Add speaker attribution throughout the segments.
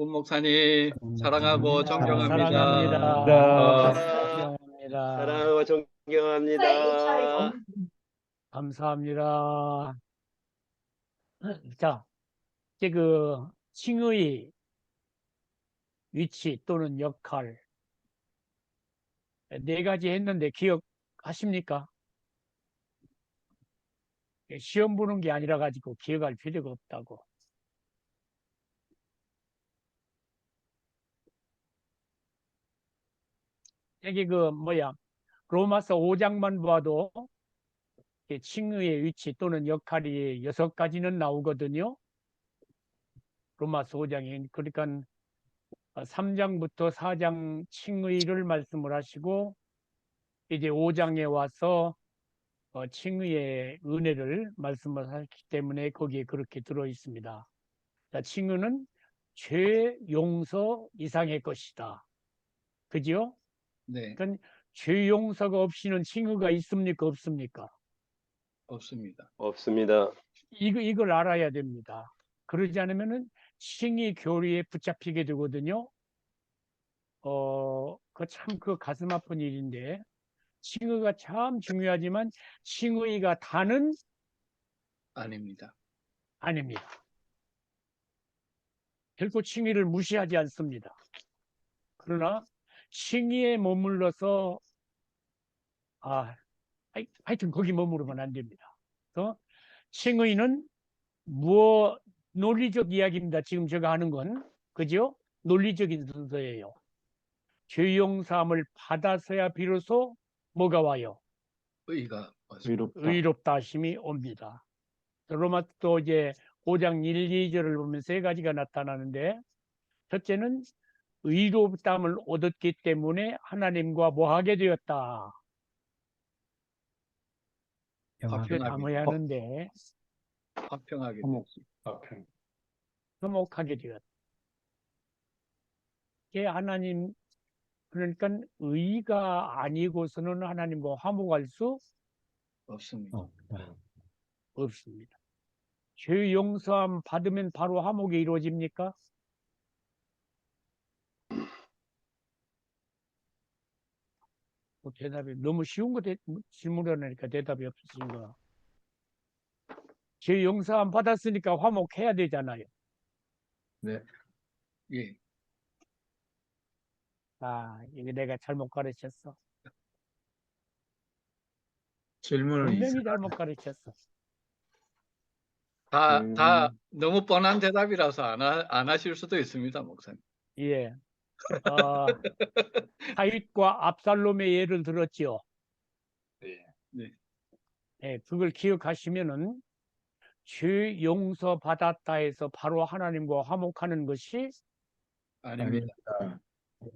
Speaker 1: 문 목사님 사랑하고 존경합니다.
Speaker 2: 사랑합니다.
Speaker 1: 어,
Speaker 2: 존경합니다.
Speaker 3: 사랑하고 존경합니다.
Speaker 2: 감사합니다. 자, 이제 그 칭의 위치 또는 역할 네 가지 했는데 기억하십니까? 시험 보는 게 아니라 가지고 기억할 필요가 없다고. 여기 로마서 5장만 봐도 칭의의 위치 또는 역할이 6가지는 나오거든요. 로마서 5장이. 그러니까 3장부터 4장 칭의를 말씀을 하시고 이제 5장에 와서 칭의의 은혜를 말씀을 하셨기 때문에 거기에 그렇게 들어 있습니다. 자, 칭의는 죄 용서 이상의 것이다. 그죠?
Speaker 1: 네,
Speaker 2: 그러니까 죄 용서가 없이는 칭의가 있습니까? 없습니까?
Speaker 1: 없습니다.
Speaker 3: 없습니다.
Speaker 2: 이걸 알아야 됩니다. 그러지 않으면은 칭의 교리에 붙잡히게 되거든요. 그 가슴 아픈 일인데, 칭의가 참 중요하지만 칭의가 다는
Speaker 1: 아닙니다.
Speaker 2: 아닙니다. 결코 칭의를 무시하지 않습니다. 그러나 칭의에 머물러서 하여튼 거기 머무르면 안 됩니다. 그래서 칭의는 논리적 이야기입니다. 지금 제가 하는 건, 그죠? 논리적인 순서예요. 죄 용서함을 받아서야 비로소 뭐가 와요?
Speaker 1: 의가 왔습니다.
Speaker 2: 의롭다 하심이 옵니다. 로마 또 이제 5장 1, 2절을 보면 세 가지가 나타나는데, 첫째는 의롭다함을 얻었기 때문에 하나님과 뭐 하게 되었다. 앞에 담아야 하는데
Speaker 1: 화평하게
Speaker 2: 화목하게 되었다. 이게 하나님, 그러니까 의가 아니고서는 하나님과 화목할 수
Speaker 1: 없습니다.
Speaker 2: 없습니다. 죄 용서함 받으면 바로 화목이 이루어집니까? 대답이 너무 쉬운 거 질문을 하니까 대답이 없으신가? 죄 용서함 받았으니까 화목해야 되잖아요.
Speaker 1: 네, 예,
Speaker 2: 이게 내가 잘못 가르쳤어.
Speaker 1: 질문을
Speaker 2: 분명히 잘못 가르쳤어.
Speaker 1: 다 너무 뻔한 대답이라서 안 하실 수도 있습니다, 목사님.
Speaker 2: 예. 다윗과 압살롬의 예를 들었지요.
Speaker 1: 네,
Speaker 2: 예, 그걸 기억하시면은 죄 용서 받았다 해서 바로 하나님과 화목하는 것이
Speaker 1: 아닙니다.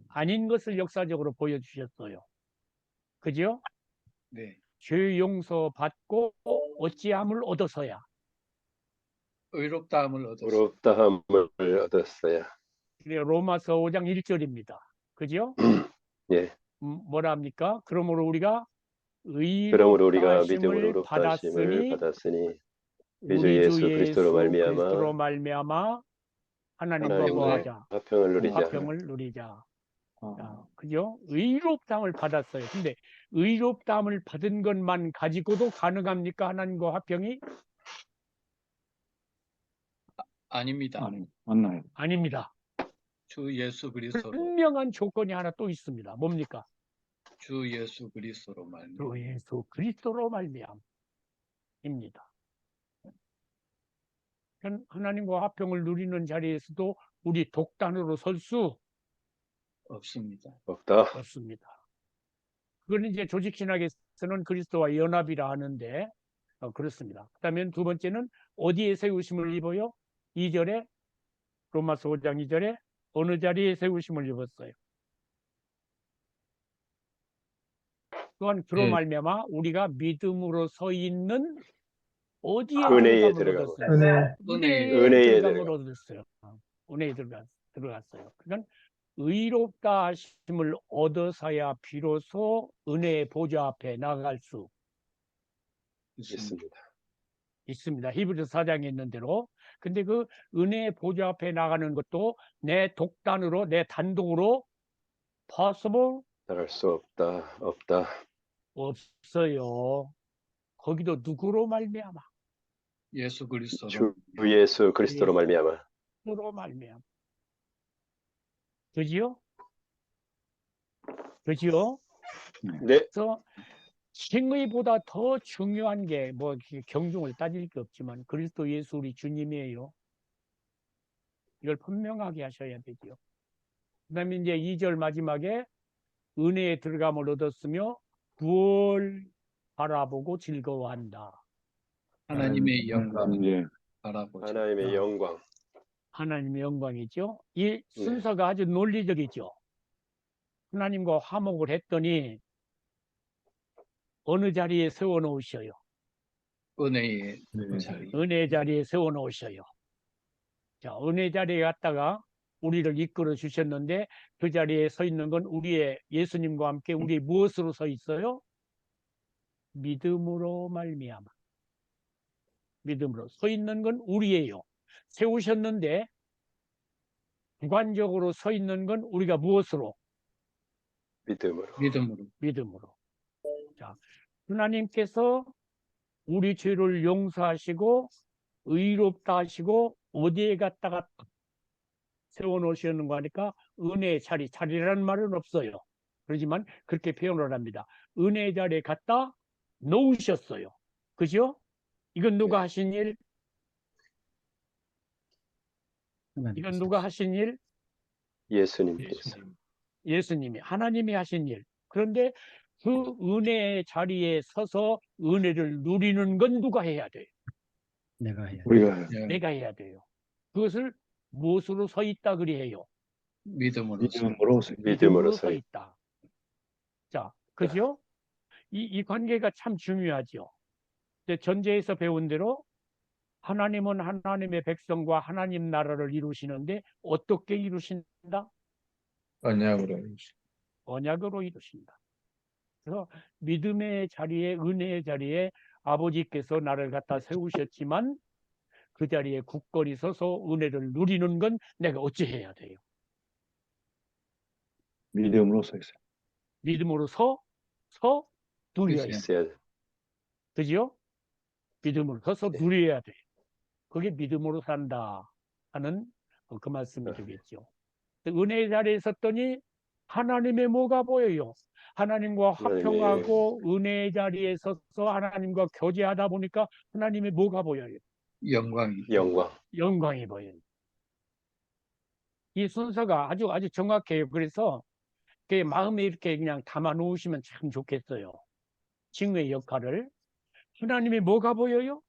Speaker 2: 아닌 것을 역사적으로 보여주셨어요. 그죠?
Speaker 1: 네,
Speaker 2: 죄 용서 받고 어찌함을 얻어서야.
Speaker 1: 의롭다함을 얻었습니다.
Speaker 3: 의롭다함을 얻었어요.
Speaker 2: 로마서 5장 1절입니다. 그죠?
Speaker 3: 예.
Speaker 2: 뭐라 합니까? 그러므로 우리가
Speaker 3: 그러므로 우리가
Speaker 2: 의롭다심을
Speaker 3: 믿음으로 의롭다심을 받았으니
Speaker 2: 우리 주
Speaker 3: 예수 그리스도로
Speaker 2: 말미암아 하나님과
Speaker 3: 하나님과의
Speaker 2: 뭐하자?
Speaker 3: 화평을 누리자.
Speaker 2: 화평을 누리자. 그죠? 의롭다함을 받았어요. 근데 의롭다함을 받은 것만 가지고도 가능합니까? 하나님과 화평이?
Speaker 1: 아닙니다.
Speaker 4: 맞나요?
Speaker 2: 아닙니다.
Speaker 1: 주 예수 그리스도로,
Speaker 2: 분명한 조건이 하나 또 있습니다. 뭡니까?
Speaker 1: 주 예수 그리스도로 말미암아.
Speaker 2: 주 예수 그리스도로 말미암입니다. 하나님과 화평을 누리는 자리에서도 우리 독단으로 설 수
Speaker 1: 없습니다.
Speaker 2: 없습니다. 그건 이제 조직신학에서는 그리스도와 연합이라 하는데 그렇습니다. 그다음에 두 번째는 어디에 세우심을 입어요? 2절에 로마서 5장 2절에 어느 자리에 세우심을 입었어요? 또한 그로 말미암아 우리가 믿음으로 서 있는 어디에
Speaker 3: 은혜에
Speaker 2: 들어감을 얻었어요?
Speaker 3: 은혜에
Speaker 2: 들어감을 얻었어요. 은혜에 들어갔어요. 그러니까 의롭다 하심을 얻어서야 비로소 은혜의 보좌 앞에 나갈 수
Speaker 3: 있습니다.
Speaker 2: 있습니다. 히브리서 4장에 있는 대로. 근데 그 은혜의 보좌 앞에 나가는 것도 내 독단으로, 내 단독으로 possible
Speaker 3: 나갈 수 없다. 없다.
Speaker 2: 없어요. 거기도 누구로 말미암아?
Speaker 1: 예수 그리스도로.
Speaker 3: 주 예수 그리스도로 말미암아.
Speaker 2: 누구로 말미암아? 그지요? 그지요?
Speaker 3: 네.
Speaker 2: 그래서 칭의보다 더 중요한 게 뭐 경중을 따질 게 없지만 그리스도 예수 우리 주님이에요. 이걸 분명하게 하셔야 되죠. 그다음에 이제 2절 마지막에 은혜에 들어감을 얻었으며 구원 바라보고 즐거워한다.
Speaker 1: 하나님의 영광을 바라보자.
Speaker 3: 하나님의 영광.
Speaker 2: 하나님의 영광이죠. 이 순서가 아주 논리적이죠. 하나님과 화목을 했더니 어느 자리에 세워놓으셔요?
Speaker 1: 은혜의 자리.
Speaker 2: 은혜 자리에 세워놓으셔요. 자, 은혜 자리에 갔다가 우리를 이끌어 주셨는데 그 자리에 서 있는 건 우리의 예수님과 함께 우리 무엇으로 서 있어요? 믿음으로 말미암아. 믿음으로 서 있는 건 우리예요. 세우셨는데 주관적으로 서 있는 건 우리가 무엇으로?
Speaker 3: 믿음으로.
Speaker 1: 믿음으로.
Speaker 2: 믿음으로. 자, 하나님께서 우리 죄를 용서하시고 의롭다 하시고 어디에 갔다가 세워놓으시는 거 하니까 은혜의 자리, 자리라는 말은 없어요. 그렇지만 그렇게 표현을 합니다. 은혜의 자리에 갖다 놓으셨어요. 그죠? 이건 누가 하신 일? 이건 누가 하신 일?
Speaker 3: 예수님께서.
Speaker 2: 예수님이, 하나님이 하신 일. 그런데 그 은혜의 자리에 서서 은혜를 누리는 건 누가 해야 돼요?
Speaker 4: 내가 해야 돼.
Speaker 5: 우리가
Speaker 2: 내가 해야 돼요. 그것을 무엇으로 서 있다 그리해요?
Speaker 1: 믿음으로.
Speaker 3: 믿음으로
Speaker 2: 서 있다. 자, 그죠? 이 관계가 참 중요하죠. 전제에서 배운 대로 하나님은 하나님의 백성과 하나님 나라를 이루시는데 어떻게 이루신다?
Speaker 5: 언약으로.
Speaker 2: 언약으로 이루신다. 그래서 믿음의 자리에, 은혜의 자리에 아버지께서 나를 갖다 세우셨지만 그 자리에 굳건히 서서 은혜를 누리는 건 내가 어찌 해야 돼요?
Speaker 5: 믿음으로 서 있어요.
Speaker 2: 믿음으로 누려야 돼.
Speaker 3: 있어야 돼.
Speaker 2: 그죠? 믿음으로 서서 누려야 돼. 그게 믿음으로 산다 하는 그 말씀이 되겠죠. 은혜의 자리에 섰더니 하나님의 뭐가 보여요? 하나님과 화평하고 은혜의 자리에 서서 하나님과 교제하다 보니까 하나님의 뭐가 보여요?
Speaker 1: 영광이.
Speaker 2: 영광이 보여요. 이 순서가 아주 정확해요. 그래서 그 마음에 이렇게 그냥 담아 놓으시면 참 좋겠어요. 칭의의 역할을. 하나님의 뭐가 보여요?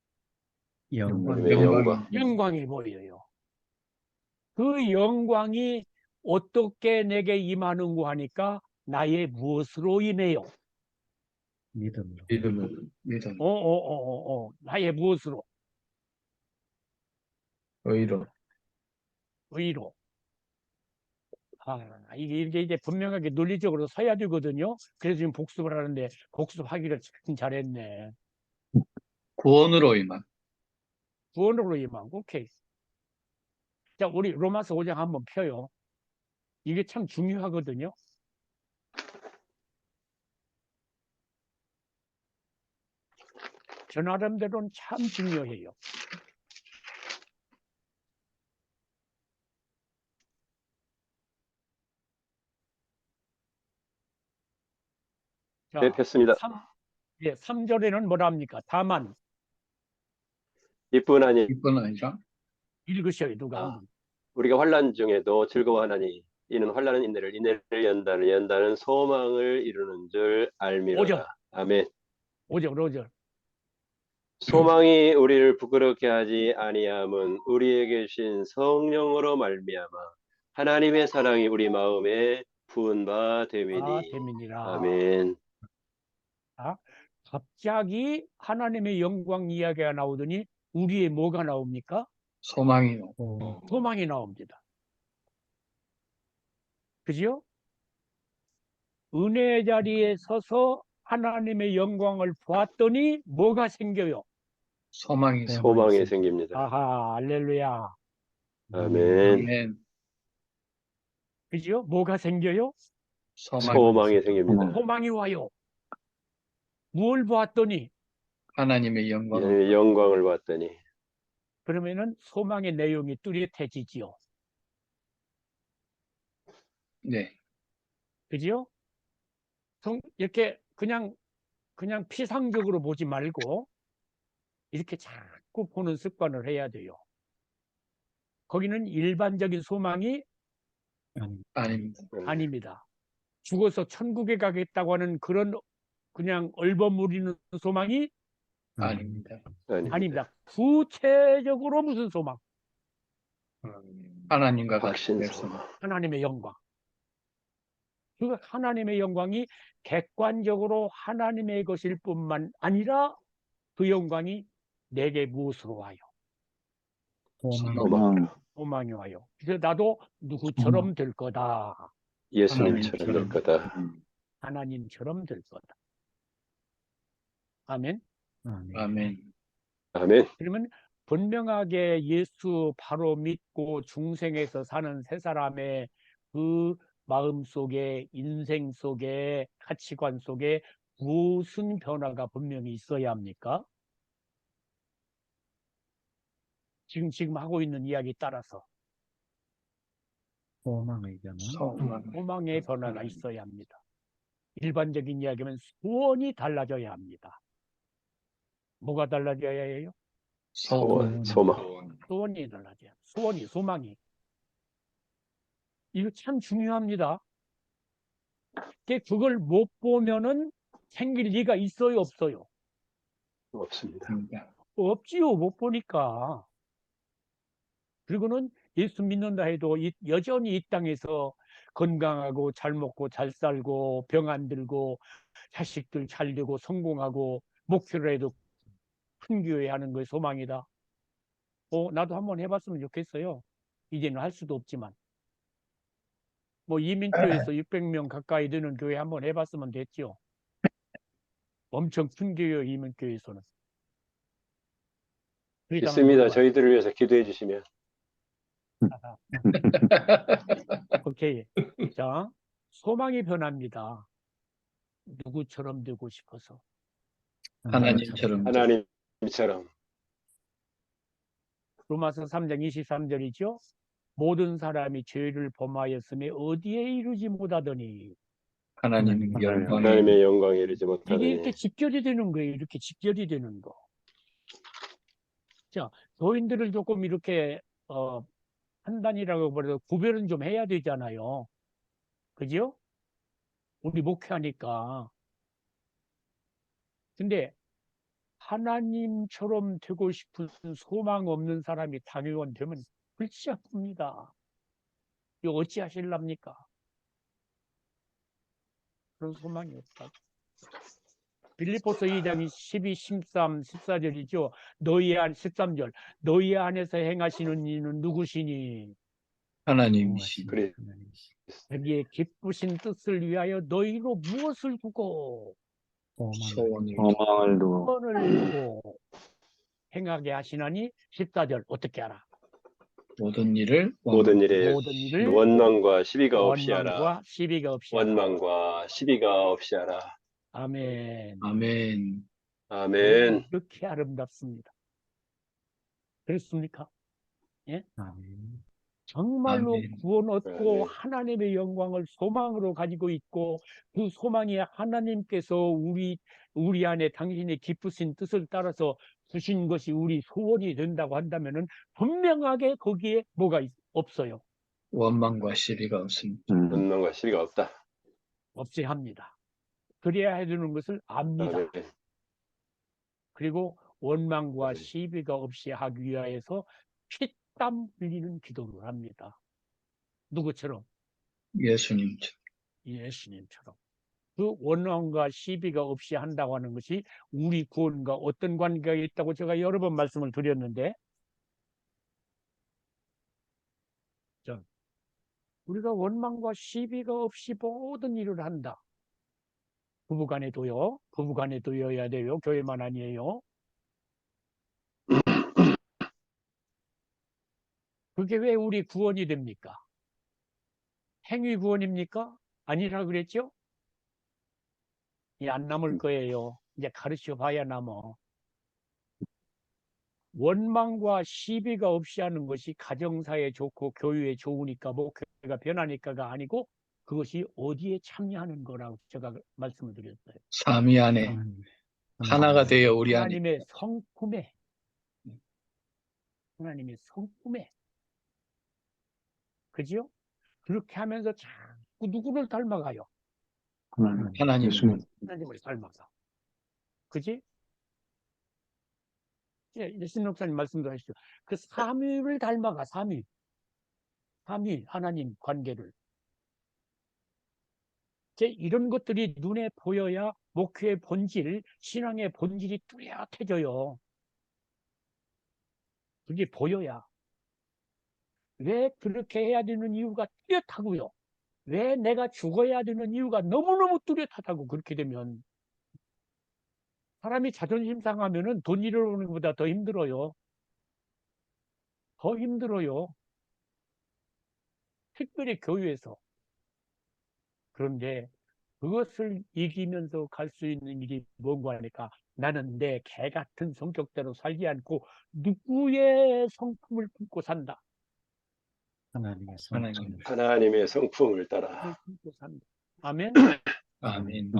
Speaker 2: 영광이 보여요. 그 영광이 어떻게 내게 임하는고 하니까 나의 무엇으로 인해요?
Speaker 4: 믿음으로.
Speaker 1: 믿음.
Speaker 2: 나의 무엇으로?
Speaker 5: 의로.
Speaker 2: 이게 이제 분명하게 논리적으로 서야 되거든요. 그래서 지금 복습을 하는데 복습하기를 참 잘했네.
Speaker 1: 구원으로 임한.
Speaker 2: 구원으로 임한. 오케이. 자, 우리 로마서 5장 한번 펴요. 이게 참 중요하거든요. 저 나름대로는 참 중요해요. 자,
Speaker 3: 네, 폈습니다.
Speaker 2: 3절에는 뭐라 합니까? 다만.
Speaker 3: 이뿐 아니
Speaker 1: 이뿐 아니라
Speaker 2: 읽으셔요, 누가 한번.
Speaker 3: 우리가 환난 중에도 즐거워하나니 이는 환난은 인내를 연다는 소망을 이루는 줄 알미로다. 아멘.
Speaker 2: 5절.
Speaker 3: 소망이 우리를 부끄럽게 하지 아니함은 우리에게 주신 성령으로 말미암아 하나님의 사랑이 우리 마음에 부은 바 됨이니라. 아멘.
Speaker 2: 갑자기 하나님의 영광 이야기가 나오더니 우리의 뭐가 나옵니까?
Speaker 1: 소망이
Speaker 2: 소망이 나옵니다. 그죠? 은혜의 자리에 서서 하나님의 영광을 보았더니 뭐가 생겨요?
Speaker 1: 소망이
Speaker 3: 소망이 생깁니다.
Speaker 2: 아하, 할렐루야.
Speaker 3: 아멘.
Speaker 1: 아멘.
Speaker 2: 그죠? 뭐가 생겨요?
Speaker 3: 소망이 생깁니다.
Speaker 2: 소망이 와요. 무엇을 보았더니
Speaker 1: 하나님의 영광을
Speaker 3: 하나님의 영광을 봤더니
Speaker 2: 그러면은 소망의 내용이 뚜렷해지지요.
Speaker 1: 네.
Speaker 2: 그죠? 이렇게 그냥 피상적으로 보지 말고 이렇게 자꾸 보는 습관을 해야 돼요. 거기는 일반적인 소망이
Speaker 1: 아닙니다.
Speaker 2: 아닙니다. 죽어서 천국에 가겠다고 하는 그런 그냥 얼버무리는 소망이
Speaker 1: 아닙니다.
Speaker 2: 아닙니다. 구체적으로 무슨 소망?
Speaker 1: 하나님과 같이
Speaker 3: 확신
Speaker 1: 될 소망.
Speaker 3: 소망.
Speaker 2: 하나님의 영광. 그 하나님의 영광이 객관적으로 하나님의 것일 뿐만 아니라 그 영광이 내게 무엇으로 와요?
Speaker 3: 소망.
Speaker 2: 소망이 와요. 그래서 나도 누구처럼 될 거다.
Speaker 3: 예수님처럼 될 거다.
Speaker 2: 하나님처럼 될 거다. 아멘.
Speaker 1: 아멘.
Speaker 3: 아멘.
Speaker 2: 그러면 분명하게 예수 바로 믿고 중생에서 사는 세 사람의 그 마음 속에, 인생 속에, 가치관 속에 무슨 변화가 분명히 있어야 합니까? 지금 하고 있는 이야기 따라서
Speaker 1: 소망.
Speaker 2: 소망의 변화가 있어야 합니다. 일반적인 이야기면 소원이 달라져야 합니다. 뭐가 달라져야 해요?
Speaker 3: 소망.
Speaker 2: 소원이 달라져야 합니다. 소원이, 소망이. 이거 참 중요합니다. 그걸 못 보면은 생길 리가 있어요, 없어요?
Speaker 3: 없습니다.
Speaker 2: 없지요, 못 보니까. 그리고는 예수 믿는다 해도 여전히 이 땅에서 건강하고 잘 먹고 잘 살고 병 안 들고 자식들 잘 되고 성공하고 목표로 해도 큰 교회 하는 거에 소망이다. 나도 한번 해봤으면 좋겠어요. 이제는 할 수도 없지만. 뭐 이민교회에서 600명 가까이 되는 교회 한번 해봤으면 됐죠. 엄청 큰 교회, 이민교회에서는.
Speaker 3: 있습니다. 저희들을 위해서 기도해 주시면.
Speaker 2: 오케이. 자, 소망이 변합니다. 누구처럼 되고 싶어서.
Speaker 1: 하나님처럼.
Speaker 3: 하나님처럼.
Speaker 2: 로마서 3장 23절이죠. 모든 사람이 죄를 범하였으며 어디에 이르지 못하더니.
Speaker 1: 하나님의
Speaker 3: 영광에 이르지 못하더니.
Speaker 2: 이게 이렇게 직결이 되는 거예요. 이렇게 직결이 되는 거. 자, 교인들을 조금 이렇게 판단이라고 그래도 구별은 좀 해야 되잖아요. 그죠? 우리 목회하니까. 근데 하나님처럼 되고 싶은 소망 없는 사람이 당회원 되면 골치 아픕니다. 이거 어찌 하실랍니까? 그런 소망이 없다. 빌립보서 2장 12, 13, 14절이죠. 13절. 너희 안에서 행하시는 이는 누구시니?
Speaker 1: 하나님이시.
Speaker 3: 그래.
Speaker 2: 자기의 기쁘신 뜻을 위하여 너희로 무엇을 두고
Speaker 5: 소망을 두고
Speaker 2: 소원을 두고 행하게 하시나니 14절 어떻게 하라?
Speaker 1: 모든 일에
Speaker 3: 원망과 시비가 없이 하라.
Speaker 2: 원망과 시비가 없이 하라.
Speaker 3: 원망과 시비가 없이 하라.
Speaker 2: 아멘.
Speaker 1: 아멘.
Speaker 3: 아멘.
Speaker 2: 이렇게 아름답습니다. 그렇습니까? 예? 정말로
Speaker 1: 아멘.
Speaker 2: 구원 얻고
Speaker 3: 아멘.
Speaker 2: 하나님의 영광을 소망으로 가지고 있고 그 소망이 하나님께서 우리 안에 당신의 기쁘신 뜻을 따라서 주신 것이 우리 소원이 된다고 한다면은 분명하게 거기에 뭐가 없어요.
Speaker 1: 원망과 시비가 없습니다.
Speaker 3: 원망과 시비가 없다.
Speaker 2: 없어야 합니다. 그래야 해주는 것을 압니다.
Speaker 3: 아멘.
Speaker 2: 그리고 원망과
Speaker 3: 아멘.
Speaker 2: 시비가 없이 하기 위하여서 피땀 흘리는 기도를 합니다. 누구처럼? 예수님처럼. 그 원망과 시비가 없이 한다고 하는 것이 우리 구원과 어떤 관계가 있다고 제가 여러 번 말씀을 드렸는데, 우리가 원망과 시비가 없이 모든 일을 한다. 부부간에도요. 부부간에도 여야 돼요. 교회만 아니에요. 그게 왜 우리 구원이 됩니까? 행위 구원입니까? 아니라 그랬죠? 안 남을 거예요. 이제 가르쳐 봐야 남어. 원망과 시비가 없이 하는 것이 가정사에 좋고 교회에 좋으니까 목회가 변하니까가 아니고 그것이 어디에 참여하는 거라고 제가 말씀을 드렸어요.
Speaker 1: 삼위 안에 하나가 되어 우리 안에
Speaker 2: 하나님의 성품에, 하나님의 성품에, 그죠? 그렇게 하면서 자꾸 누구를 닮아가요?
Speaker 1: 하나님.
Speaker 2: 하나님을 닮아가. 그지? 예, 신 목사님 말씀도 하시죠. 그 삼위를 닮아가, 삼위. 삼위, 하나님 관계를. 이런 것들이 눈에 보여야 목회의 본질, 신앙의 본질이 뚜렷해져요. 그게 보여야. 왜 그렇게 해야 되는 이유가 뚜렷하고요. 왜 내가 죽어야 되는 이유가 너무너무 뚜렷하다고. 그렇게 되면 사람이 자존심 상하면은 돈 잃어오는 것보다 더 힘들어요. 더 힘들어요. 특별히 교회에서. 그런데 그것을 이기면서 갈 수 있는 일이 뭔가 하니까 나는 내 개 같은 성격대로 살지 않고 누구의 성품을 품고 산다.
Speaker 3: 하나님의 성품을 따라.
Speaker 2: 품고 산다. 아멘.
Speaker 1: 아멘.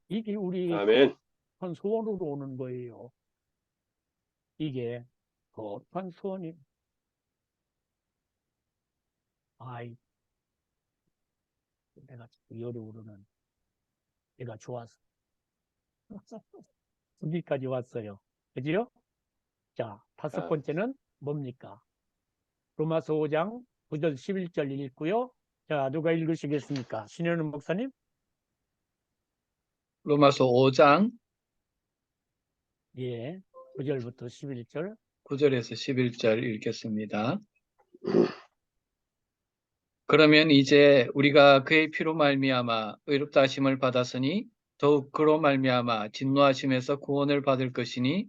Speaker 2: 이게 우리
Speaker 3: 아멘.
Speaker 2: 한 소원으로 오는 거예요. 이게 거룩한 소원이. 아이, 내가 열이 오르는 내가 좋아서 여기까지 왔어요. 그죠? 자, 다섯 번째는 뭡니까? 로마서 5장 9절 11절 읽고요. 자, 누가 읽으시겠습니까? 신현우 목사님?
Speaker 1: 로마서 5장
Speaker 2: 예, 9절부터 11절.
Speaker 1: 9절에서 11절 읽겠습니다. 그러면 이제 우리가 그의 피로 말미암아 의롭다 하심을 받았으니 더욱 그로 말미암아 진노하심에서 구원을 받을 것이니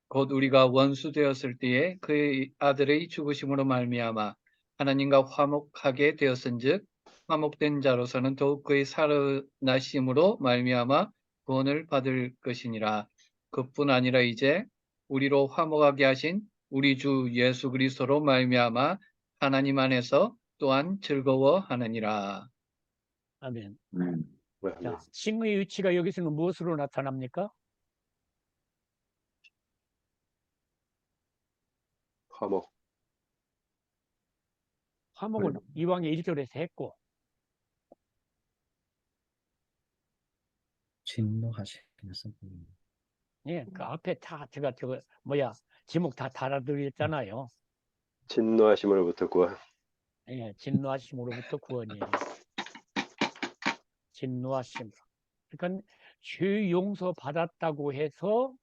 Speaker 1: 곧 우리가 원수 되었을 때에 그의 아들의 죽으심으로 말미암아 하나님과 화목하게 되었은즉 화목된 자로서는 더욱 그의 살아나심으로 말미암아 구원을 받을 것이니라. 그뿐 아니라 이제 우리로 화목하게 하신 우리 주 예수 그리스도로 말미암아 하나님 안에서 또한 즐거워하느니라.
Speaker 2: 아멘.
Speaker 3: 아멘.
Speaker 2: 자, 칭의 위치가 여기서는 무엇으로 나타납니까?
Speaker 3: 화목.
Speaker 2: 화목은 이왕에 1절에서 했고
Speaker 5: 진노하시면서
Speaker 2: 예, 그 앞에 다 제가 제목 다 달아드렸잖아요.
Speaker 3: 진노하심으로부터 구원.
Speaker 2: 예, 진노하심으로부터 구원이에요. 진노하심. 그러니까 죄 용서 받았다고 해서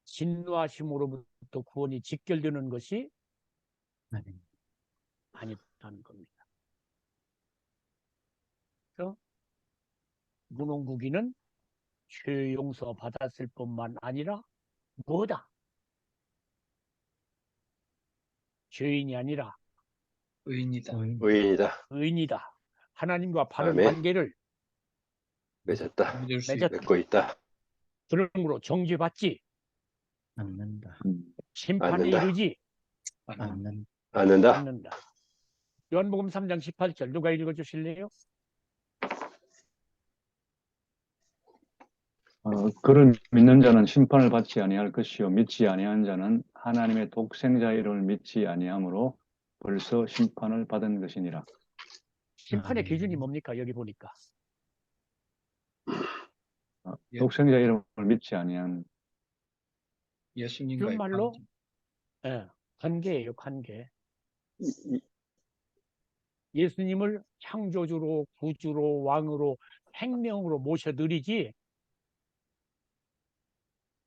Speaker 2: 진노하심으로부터 구원이 직결되는 것이 아니다는 겁니다. 그래서 문홍국이는 죄 용서 받았을 뿐만 아니라 뭐다? 죄인이 아니라
Speaker 1: 의인이다.
Speaker 3: 의인이다.
Speaker 2: 의인이다. 하나님과 바른
Speaker 3: 아멘.
Speaker 2: 관계를
Speaker 3: 맺었다.
Speaker 1: 믿을 수
Speaker 2: 맺었다.
Speaker 3: 맺고 있다.
Speaker 2: 그러므로 정죄받지
Speaker 5: 않는다.
Speaker 2: 심판에
Speaker 3: 않는다.
Speaker 2: 이르지
Speaker 3: 않는다.
Speaker 2: 않는다. 요한복음 3장 18절 누가 읽어주실래요?
Speaker 5: 그를 믿는 자는 심판을 받지 아니할 것이요 믿지 아니한 자는 하나님의 독생자 이름을 믿지 아니하므로 벌써 심판을 받은 것이니라.
Speaker 2: 심판의 기준이 뭡니까? 여기 보니까
Speaker 5: 독생자 이름을 믿지 아니한
Speaker 1: 예수님과의
Speaker 2: 그런 말로
Speaker 1: 관계.
Speaker 2: 예, 관계예요. 관계. 예수님을 창조주로 구주로 왕으로 생명으로 모셔드리지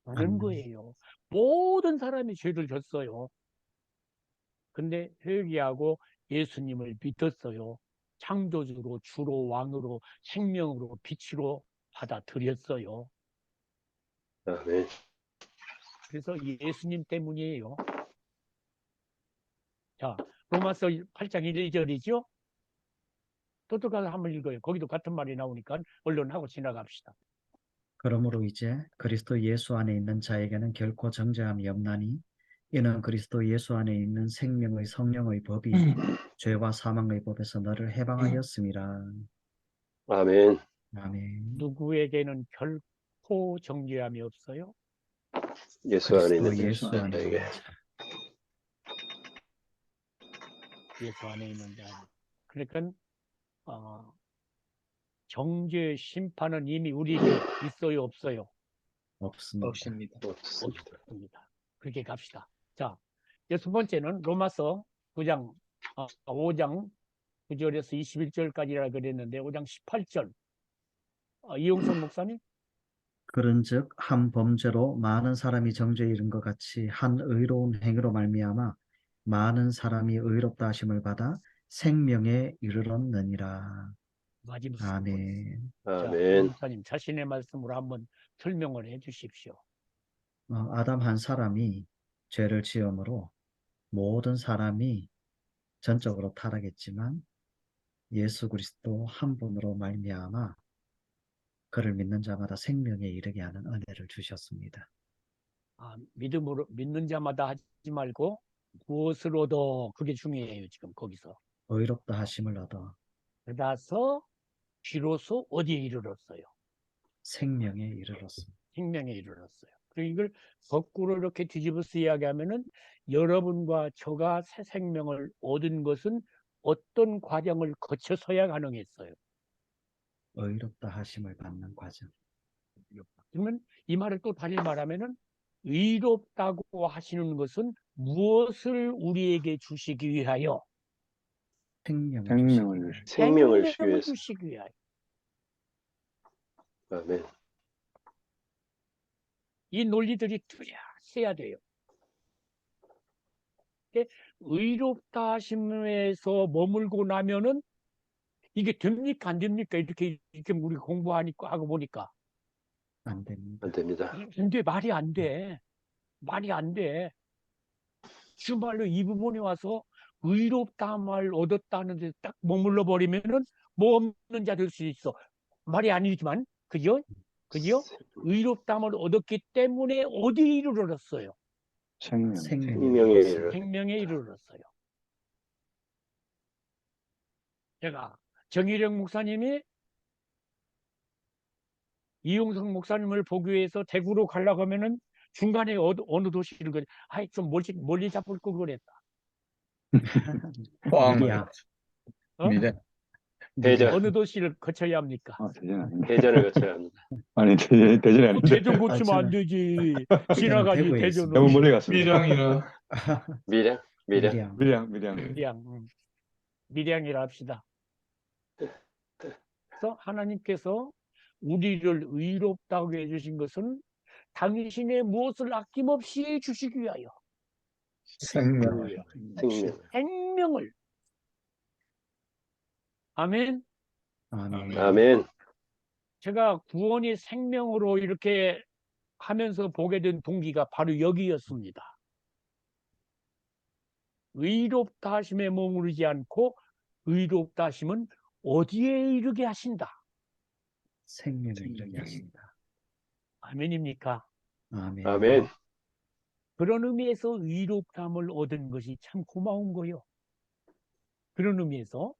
Speaker 2: 않은 거예요. 모든 사람이 죄를 졌어요. 근데 회개하고 예수님을 믿었어요. 창조주로 주로 왕으로 생명으로 빛으로 받아들였어요.
Speaker 3: 아멘.
Speaker 2: 그래서 예수님 때문이에요. 자, 로마서 8장 1절이죠. 또 가서 한번 읽어요. 거기도 같은 말이 나오니까 얼른 하고 지나갑시다.
Speaker 4: 그러므로 이제 그리스도 예수 안에 있는 자에게는 결코 정죄함이 없나니 이는 그리스도 예수 안에 있는 생명의 성령의 법이 죄와 사망의 법에서 너를 해방하였음이라.
Speaker 3: 아멘.
Speaker 4: 아멘.
Speaker 2: 누구에게는 결코 정죄함이 없어요?
Speaker 3: 예수 안에 있는
Speaker 4: 그리스도 예수 안에
Speaker 3: 자에게.
Speaker 4: 있는 자.
Speaker 2: 예수 안에 있는 자. 그러니까 정죄 심판은 이미 우리에게 있어요, 없어요?
Speaker 4: 없습니다.
Speaker 1: 없습니다.
Speaker 3: 없습니다.
Speaker 2: 없습니다. 그렇게 갑시다. 자, 여섯 번째는 로마서 9장 5장 9절에서 21절까지라 그랬는데 5장 18절 이용선 목사님.
Speaker 4: 그런즉 한 범죄로 많은 사람이 정죄에 이른 것 같이 한 의로운 행위로 말미암아 많은 사람이 의롭다 하심을 받아 생명에 이르렀느니라.
Speaker 2: 마지막
Speaker 4: 아멘.
Speaker 2: 자,
Speaker 3: 아멘.
Speaker 2: 목사님 자신의 말씀으로 한번 설명을 해 주십시오.
Speaker 4: 아담 한 사람이 죄를 지음으로 모든 사람이 전적으로 타락했지만 예수 그리스도 한 분으로 말미암아 그를 믿는 자마다 생명에 이르게 하는 은혜를 주셨습니다.
Speaker 2: 믿음으로 믿는 자마다 하지 말고 무엇으로도, 그게 중요해요. 지금 거기서
Speaker 4: 의롭다 하심을 얻어
Speaker 2: 그래서 비로소 어디에 이르렀어요?
Speaker 4: 생명에 이르렀습니다.
Speaker 2: 생명에 이르렀어요. 그리고 이걸 거꾸로 이렇게 뒤집어서 이야기하면은 여러분과 저가 새 생명을 얻은 것은 어떤 과정을 거쳐서야 가능했어요?
Speaker 4: 의롭다 하심을 받는 과정.
Speaker 2: 그러면 이 말을 또 다시 말하면은 의롭다고 하시는 것은 무엇을 우리에게 주시기 위하여?
Speaker 4: 생명을 주시기
Speaker 3: 생명을 주기 위해서.
Speaker 2: 주시기 위하여.
Speaker 3: 아멘.
Speaker 2: 이 논리들이 뚜렷해야 돼요. 의롭다 하심에서 머물고 나면은 이게 됩니까 안 됩니까? 이렇게 우리 공부하니까 하고 보니까
Speaker 4: 안 됩니다.
Speaker 3: 안 됩니다.
Speaker 2: 근데 말이 안 돼. 말이 안 돼. 주말로 이 부분에 와서 의롭다 말 얻었다는데 딱 머물러 버리면은 뭐 없는 자 될 수 있어. 말이 아니지만 그죠? 그죠? 의롭다함을 얻었기 때문에 어디에 이르렀어요?
Speaker 3: 생명에 이르렀어요.
Speaker 2: 생명에 이르렀어요. 제가 정일영 목사님이 이용성 목사님을 보기 위해서 대구로 가려고 하면은 중간에 어느 도시를 좀 멀리 잡을 걸 그랬다.
Speaker 4: 미리야.
Speaker 2: 어?
Speaker 3: 대전.
Speaker 2: 어느 도시를 거쳐야 합니까?
Speaker 3: 대전을 거쳐야 합니다.
Speaker 5: 아니, 대전이 아닌데.
Speaker 2: 대전 거치면 안 되지. 지나가지
Speaker 4: 대구에
Speaker 2: 대전은.
Speaker 5: 너무 멀리 갔습니다.
Speaker 6: 밀양이라.
Speaker 3: 밀양.
Speaker 5: 밀양.
Speaker 2: 밀양이라 합시다. 그래서 하나님께서 우리를 의롭다고 해주신 것은 당신의 무엇을 아낌없이 주시기 위하여
Speaker 6: 생명을.
Speaker 2: 생명을. 아멘.
Speaker 3: 아멘.
Speaker 2: 제가 구원이 생명으로 이렇게 하면서 보게 된 동기가 바로 여기였습니다. 의롭다 하심에 머무르지 않고 의롭다 하심은 어디에 이르게 하신다?
Speaker 4: 생명에 이르게 하신다.
Speaker 2: 아멘입니까?
Speaker 4: 아멘.
Speaker 3: 아멘.
Speaker 2: 그런 의미에서 의롭다함을 얻은 것이 참 고마운 거요. 그런 의미에서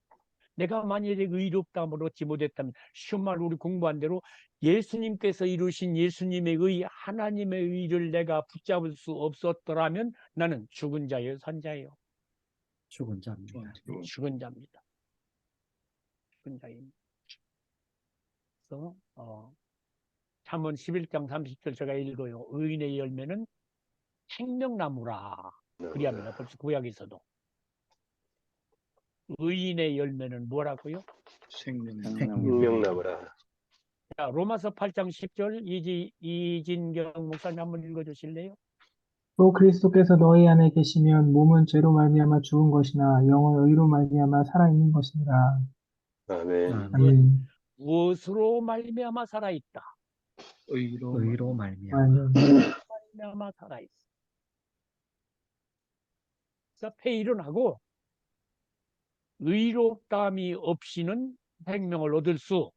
Speaker 2: 내가 만약에 의롭다함을 얻지 못했다면 쉬운 말로 우리 공부한 대로 예수님께서 이루신 예수님의 의, 하나님의 의를 내가 붙잡을 수 없었더라면 나는 죽은 자예요, 산 자예요?
Speaker 4: 죽은 자입니다.
Speaker 2: 죽은 자입니다. 죽은 자입니다. 그래서 잠언 11장 30절 제가 읽어요. 의인의 열매는 생명나무라. 그리합니다. 벌써 구약에서도. 의인의 열매는 뭐라고요?
Speaker 3: 생명나무라.
Speaker 2: 자, 로마서 8장 10절 이진경 목사님 한번 읽어주실래요?
Speaker 7: 또 그리스도께서 너희 안에 계시면 몸은 죄로 말미암아 죽은 것이나 영은 의로 말미암아 살아있는 것이니라.
Speaker 3: 아멘.
Speaker 7: 아멘.
Speaker 2: 무엇으로 말미암아 살아있다?
Speaker 4: 의로 말미암아.
Speaker 7: 아멘.
Speaker 2: 말미암아 살아있어. 페일은 의롭다함이 없이는 생명을 얻을 수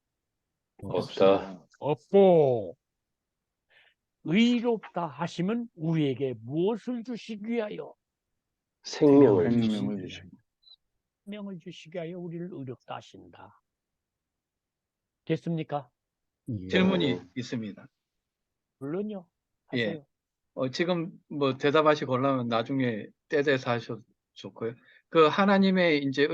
Speaker 3: 없다.
Speaker 2: 없고 의롭다 하시면 우리에게 무엇을 주시기 위하여?
Speaker 3: 생명을
Speaker 5: 생명을
Speaker 3: 주시기
Speaker 5: 주시고
Speaker 2: 생명을 주시기 위하여 우리를 의롭다 하신다. 됐습니까?
Speaker 4: 예.
Speaker 1: 질문이 있습니다.
Speaker 2: 물론요.
Speaker 1: 예.
Speaker 2: 하세요.
Speaker 1: 지금 뭐 대답하시고 올라면 나중에 때 돼서 하셔도 좋고요. 그 하나님의 이제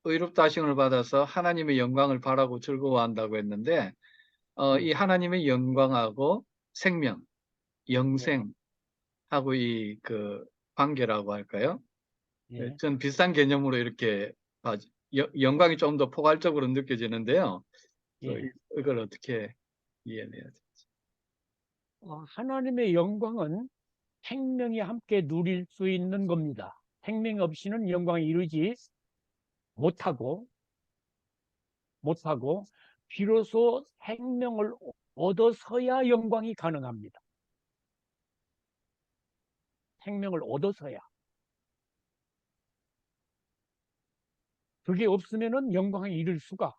Speaker 1: 의롭다 하심을 받아서 하나님의 영광을 바라고 즐거워한다고 했는데, 이 하나님의 영광하고 생명, 영생하고 이 그 관계라고 할까요?
Speaker 2: 예.
Speaker 1: 전 비슷한 개념으로 이렇게 영광이 좀 더 포괄적으로 느껴지는데요.
Speaker 2: 예.
Speaker 1: 이걸 어떻게 이해해야 돼요?
Speaker 2: 하나님의 영광은 생명이 함께 누릴 수 있는 겁니다. 생명 없이는 영광에 이르지 못하고 비로소 생명을 얻어서야 영광이 가능합니다. 생명을 얻어서야. 그게 없으면은 영광에 이를 수가.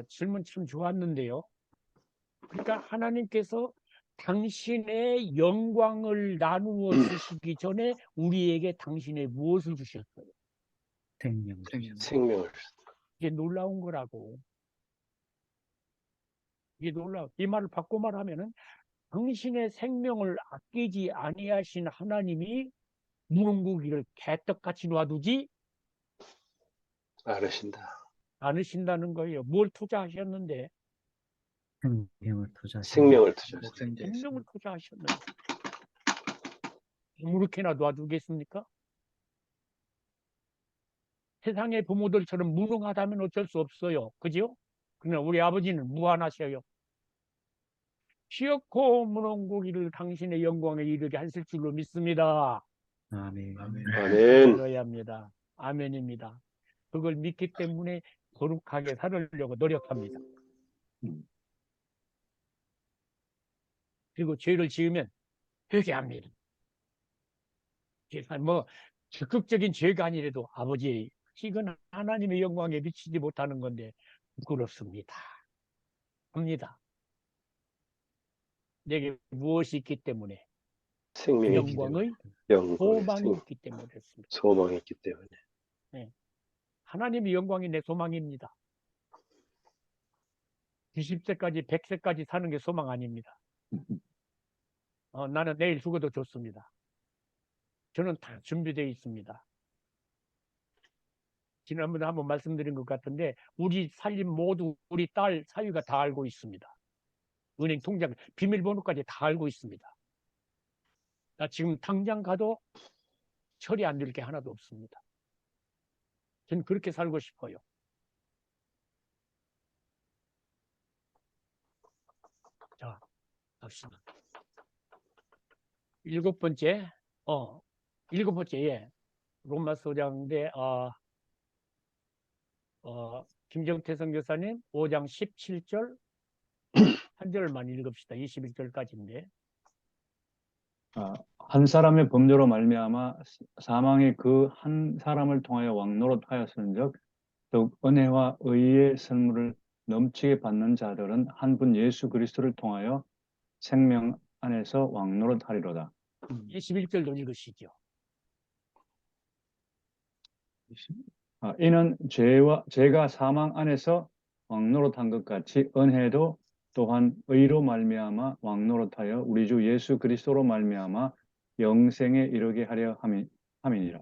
Speaker 2: 질문 참 좋았는데요. 그러니까 하나님께서 당신의 영광을 나누어 주시기 전에 우리에게 당신의 무엇을 주셨어요?
Speaker 4: 생명.
Speaker 3: 생명을
Speaker 2: 이게 놀라운 거라고. 이게 놀라워. 이 말을 바꿔 말하면은 당신의 생명을 아끼지 아니하신 하나님이 무궁무기를 개떡같이 놔두지
Speaker 3: 알으신다.
Speaker 2: 않으신다는 거예요. 뭘 투자하셨는데?
Speaker 4: 생명을 투자하신
Speaker 3: 생명을 투자하신다.
Speaker 1: 목생제
Speaker 2: 생명을 투자하셨는데. 아무렇게나 놔두겠습니까? 세상의 부모들처럼 무능하다면 어쩔 수 없어요. 그죠? 그러나 우리 아버지는 무한하셔요. 키었고 무능고기를 당신의 영광에 이르게 하실 줄로 믿습니다.
Speaker 4: 아멘.
Speaker 3: 아멘.
Speaker 2: 믿어야 합니다. 아멘입니다. 그걸 믿기 때문에 거룩하게 살으려고 노력합니다. 그리고 죄를 지으면 회개합니다. 뭐 적극적인 죄가 아니라도 아버지, 이건 하나님의 영광에 미치지 못하는 건데 부끄럽습니다. 합니다. 내게 무엇이 있기 때문에?
Speaker 3: 생명이 있기
Speaker 2: 영광의
Speaker 3: 때문에.
Speaker 2: 소망이 있기 때문에 그렇습니다.
Speaker 3: 소망이 있기 때문에.
Speaker 2: 하나님의 영광이 내 소망입니다. 90세까지 100세까지 사는 게 소망 아닙니다. 나는 내일 죽어도 좋습니다. 저는 다 준비되어 있습니다. 지난번에 한번 말씀드린 것 같은데 우리 살림 모두 우리 딸 사위가 다 알고 있습니다. 은행 통장 비밀번호까지 다 알고 있습니다. 나 지금 당장 가도 처리 안 될 게 하나도 없습니다. 저는 그렇게 살고 싶어요. 자, 갑시다. 일곱 번째, 예. 로마서 5장인데, 김정태 선교사님 5장 17절 한 절만 읽읍시다. 21절까지인데.
Speaker 5: 한 사람의 범죄로 말미암아 사망의 그 한 사람을 통하여 왕노릇하였은즉 더욱 은혜와 의의 선물을 넘치게 받는 자들은 한 분 예수 그리스도를 통하여 생명 안에서 왕노릇하리로다.
Speaker 2: 21절도 읽으시죠.
Speaker 5: 이는 죄가 사망 안에서 왕노릇한 것 같이 은혜도 또한 의로 말미암아 왕노릇하여 우리 주 예수 그리스도로 말미암아 영생에 이르게 하려 함이니라.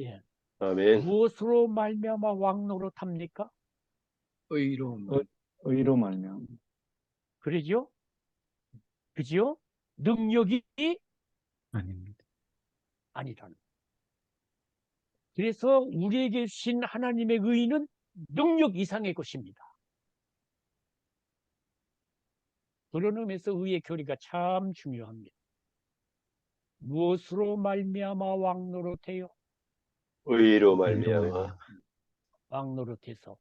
Speaker 2: 예.
Speaker 3: 아멘.
Speaker 2: 무엇으로 말미암아 왕노릇합니까?
Speaker 1: 의로움.
Speaker 5: 의로 말미암아.
Speaker 2: 그러죠? 그죠? 능력이
Speaker 4: 아닙니다.
Speaker 2: 아니라는. 그래서 우리에게 주신 하나님의 의는 능력 이상의 것입니다. 그런 의미에서 의의 교리가 참 중요합니다. 무엇으로 말미암아 왕노릇해요?
Speaker 3: 의로 말미암아.
Speaker 2: 왕노릇해서.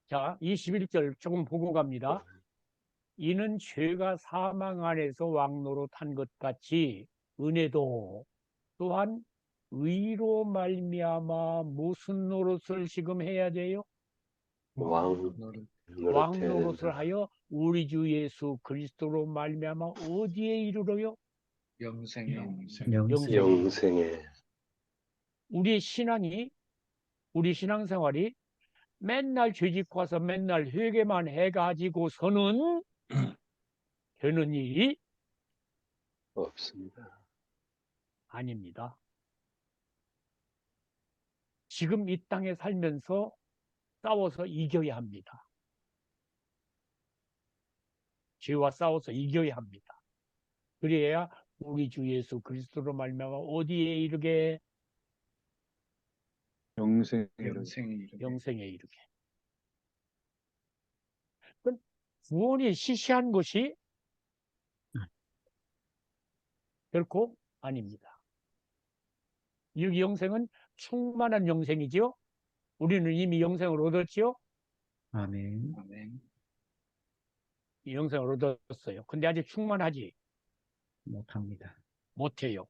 Speaker 2: 자, 21절 조금 보고 갑니다. 이는 죄가 사망 안에서 왕노릇한 것 같이 은혜도 또한 의로 말미암아 무슨 노릇을 지금 해야 돼요?
Speaker 3: 왕
Speaker 1: 노릇.
Speaker 3: 노릇해야
Speaker 2: 왕 노릇을
Speaker 3: 된다.
Speaker 2: 하여 우리 주 예수 그리스도로 말미암아 어디에 이르러요?
Speaker 1: 영생에.
Speaker 2: 영생에.
Speaker 3: 영생에
Speaker 2: 우리의 신앙이, 우리 신앙생활이 맨날 죄짓고 와서 맨날 회개만 해가지고서는 되는 일이
Speaker 3: 없습니다.
Speaker 2: 아닙니다. 지금 이 땅에 살면서 싸워서 이겨야 합니다. 죄와 싸워서 이겨야 합니다. 그래야 우리 주 예수 그리스도로 말미암아 어디에 이르게?
Speaker 5: 영생에 이르게.
Speaker 1: 영생에 이르게.
Speaker 2: 영생에 이르게. 그건 구원이 시시한 것이 결코 아닙니다. 이 영생은 충만한 영생이지요. 우리는 이미 영생을 얻었지요.
Speaker 4: 아멘.
Speaker 1: 아멘.
Speaker 2: 이 영생을 얻었어요. 근데 아직 충만하지
Speaker 4: 못합니다.
Speaker 2: 못해요.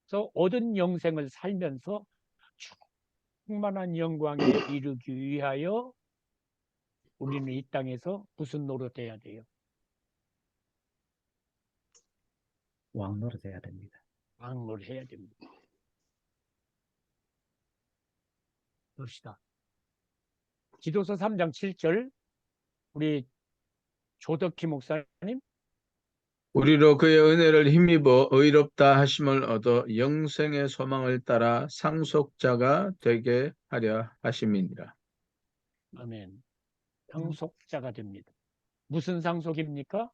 Speaker 2: 그래서 얻은 영생을 살면서 충만한 영광에 이르기 위하여 우리는 이 땅에서 무슨 노릇해야 돼요?
Speaker 4: 왕 노릇해야 됩니다.
Speaker 2: 왕 노릇해야 됩니다. 봅시다. 기도서 3장 7절 우리 조덕희 목사님.
Speaker 6: 우리로 그의 은혜를 힘입어 의롭다 하심을 얻어 영생의 소망을 따라 상속자가 되게 하려 하심이니라.
Speaker 2: 아멘. 상속자가 됩니다. 무슨 상속입니까?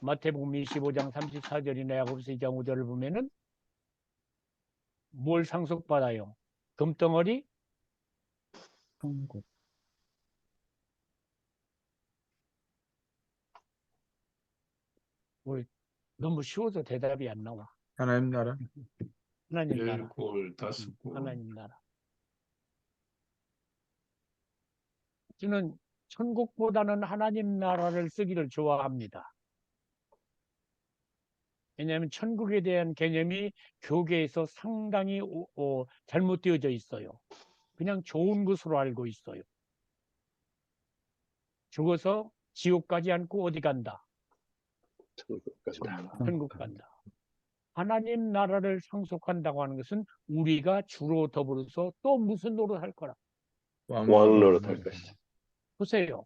Speaker 2: 마태복음 25장 34절이나 야고보서 2장 5절을 보면은 뭘 상속받아요? 금덩어리?
Speaker 4: 천국.
Speaker 2: 너무 쉬워서 대답이 안 나와.
Speaker 6: 하나님 나라.
Speaker 2: 하나님 나라.
Speaker 6: 열골 다섯골.
Speaker 2: 하나님 나라. 저는 천국보다는 하나님 나라를 쓰기를 좋아합니다. 왜냐하면 천국에 대한 개념이 교계에서 상당히 잘못되어져 있어요. 그냥 좋은 것으로 알고 있어요. 죽어서 지옥 가지 않고 어디 간다?
Speaker 3: 천국 간다.
Speaker 2: 천국 간다. 하나님 나라를 상속한다고 하는 것은 우리가 주로 더불어서 또 무슨 노릇 할 거라.
Speaker 3: 왕 노릇할 것이다.
Speaker 2: 보세요.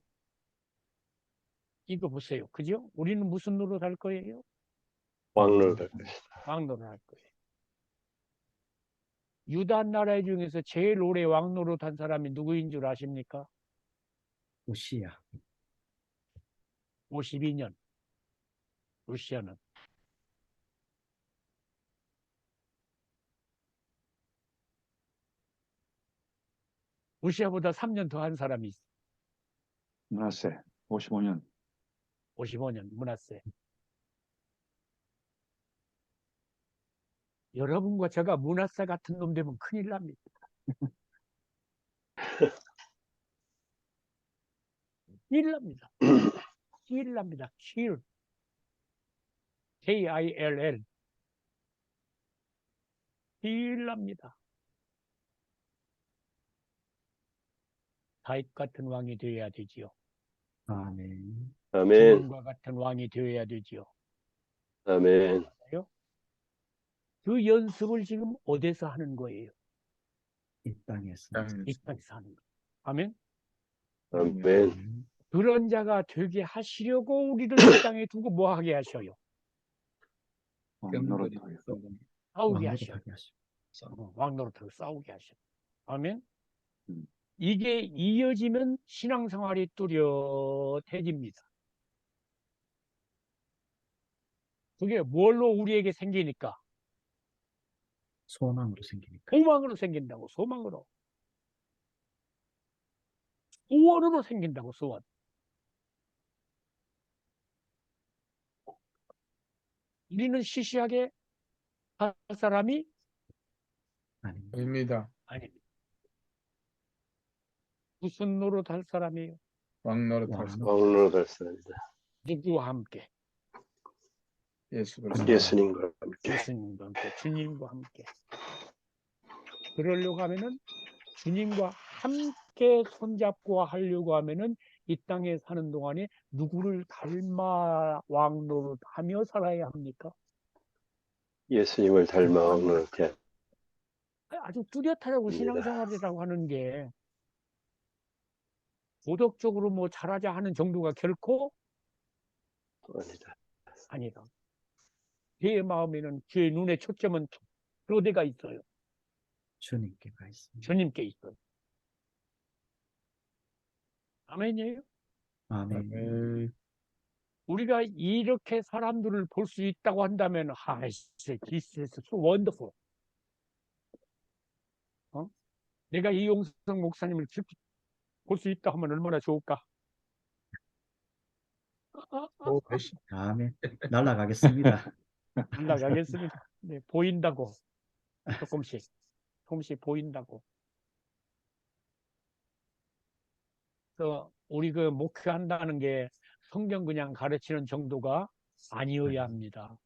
Speaker 2: 이거 보세요. 그죠? 우리는 무슨 노릇 할 거예요?
Speaker 3: 왕 노릇할 것이다.
Speaker 2: 왕 노릇 할 거예요. 유다 나라 중에서 제일 오래 왕 노릇 한 사람이 누구인 줄 아십니까?
Speaker 4: 우시야.
Speaker 2: 52년. 루시아는. 루시아보다 3년 더 한 사람이 있어.
Speaker 5: 문하세 55년.
Speaker 2: 55년 문하세. 여러분과 제가 문하세 같은 놈 되면 큰일 납니다. 큰일 납니다. 큰일 납니다. 킬. K-I-L-L. 큰일 납니다. 다윗 같은 왕이 되어야 되지요.
Speaker 4: 아멘.
Speaker 3: 아멘.
Speaker 2: 기몬과 같은 왕이 되어야 되지요.
Speaker 3: 아멘.
Speaker 2: 그 연습을 지금 어디서 하는 거예요?
Speaker 4: 이 땅에서.
Speaker 2: 이 땅에서 하는 거예요. 아멘.
Speaker 3: 아멘.
Speaker 2: 그런 자가 되게 하시려고 우리를 이 땅에 두고 뭐 하게 하셔요?
Speaker 5: 왕 노릇하게.
Speaker 2: 싸우게
Speaker 4: 왕
Speaker 2: 하셔요.
Speaker 4: 노릇하게 하시고.
Speaker 2: 왕노릇하고 싸우게 하셔요. 아멘.
Speaker 5: 음.
Speaker 2: 이게 이어지면 신앙생활이 뚜렷해집니다. 그게 뭘로 우리에게 생기니까?
Speaker 4: 소망으로 생기니까.
Speaker 2: 소망으로 생긴다고. 소망으로. 소원으로 생긴다고. 소원. 우리는 시시하게 할 사람이
Speaker 4: 아닙니다.
Speaker 6: 아닙니다.
Speaker 2: 아닙니다. 무슨 노릇 할 사람이에요?
Speaker 6: 왕 노릇할
Speaker 4: 왕
Speaker 6: 수.
Speaker 3: 왕 노릇할 사람이다.
Speaker 2: 누구와 함께?
Speaker 6: 예수 그리스도.
Speaker 3: 예수님과 함께.
Speaker 2: 예수님과 함께, 주님과 함께. 그러려고 하면은 주님과 함께 손잡고 하려고 하면은 이 땅에 사는 동안에 누구를 닮아 왕노릇하며 살아야 합니까?
Speaker 3: 예수님을 닮아 오늘게
Speaker 2: 아주 뚜렷하다고 신앙생활이라고 하는 게 도덕적으로 뭐 잘하자 하는 정도가 결코
Speaker 3: 아니다.
Speaker 2: 아니다. 그의 마음에는, 그의 눈에 초점은 어디가 있어요?
Speaker 4: 주님께 가 있습니다.
Speaker 2: 주님께 있어요. 아멘이에요?
Speaker 4: 아멘.
Speaker 2: 우리가 이렇게 사람들을 볼 수 있다고 한다면, this is so wonderful. 내가 이용성 목사님을 볼 수 있다 하면 얼마나 좋을까?
Speaker 4: 아멘. 날아가겠습니다.
Speaker 2: 올라가겠습니다. 네, 보인다고. 조금씩 보인다고. 그래서 우리 그 목회한다는 게 성경 그냥 가르치는 정도가 아니어야 합니다.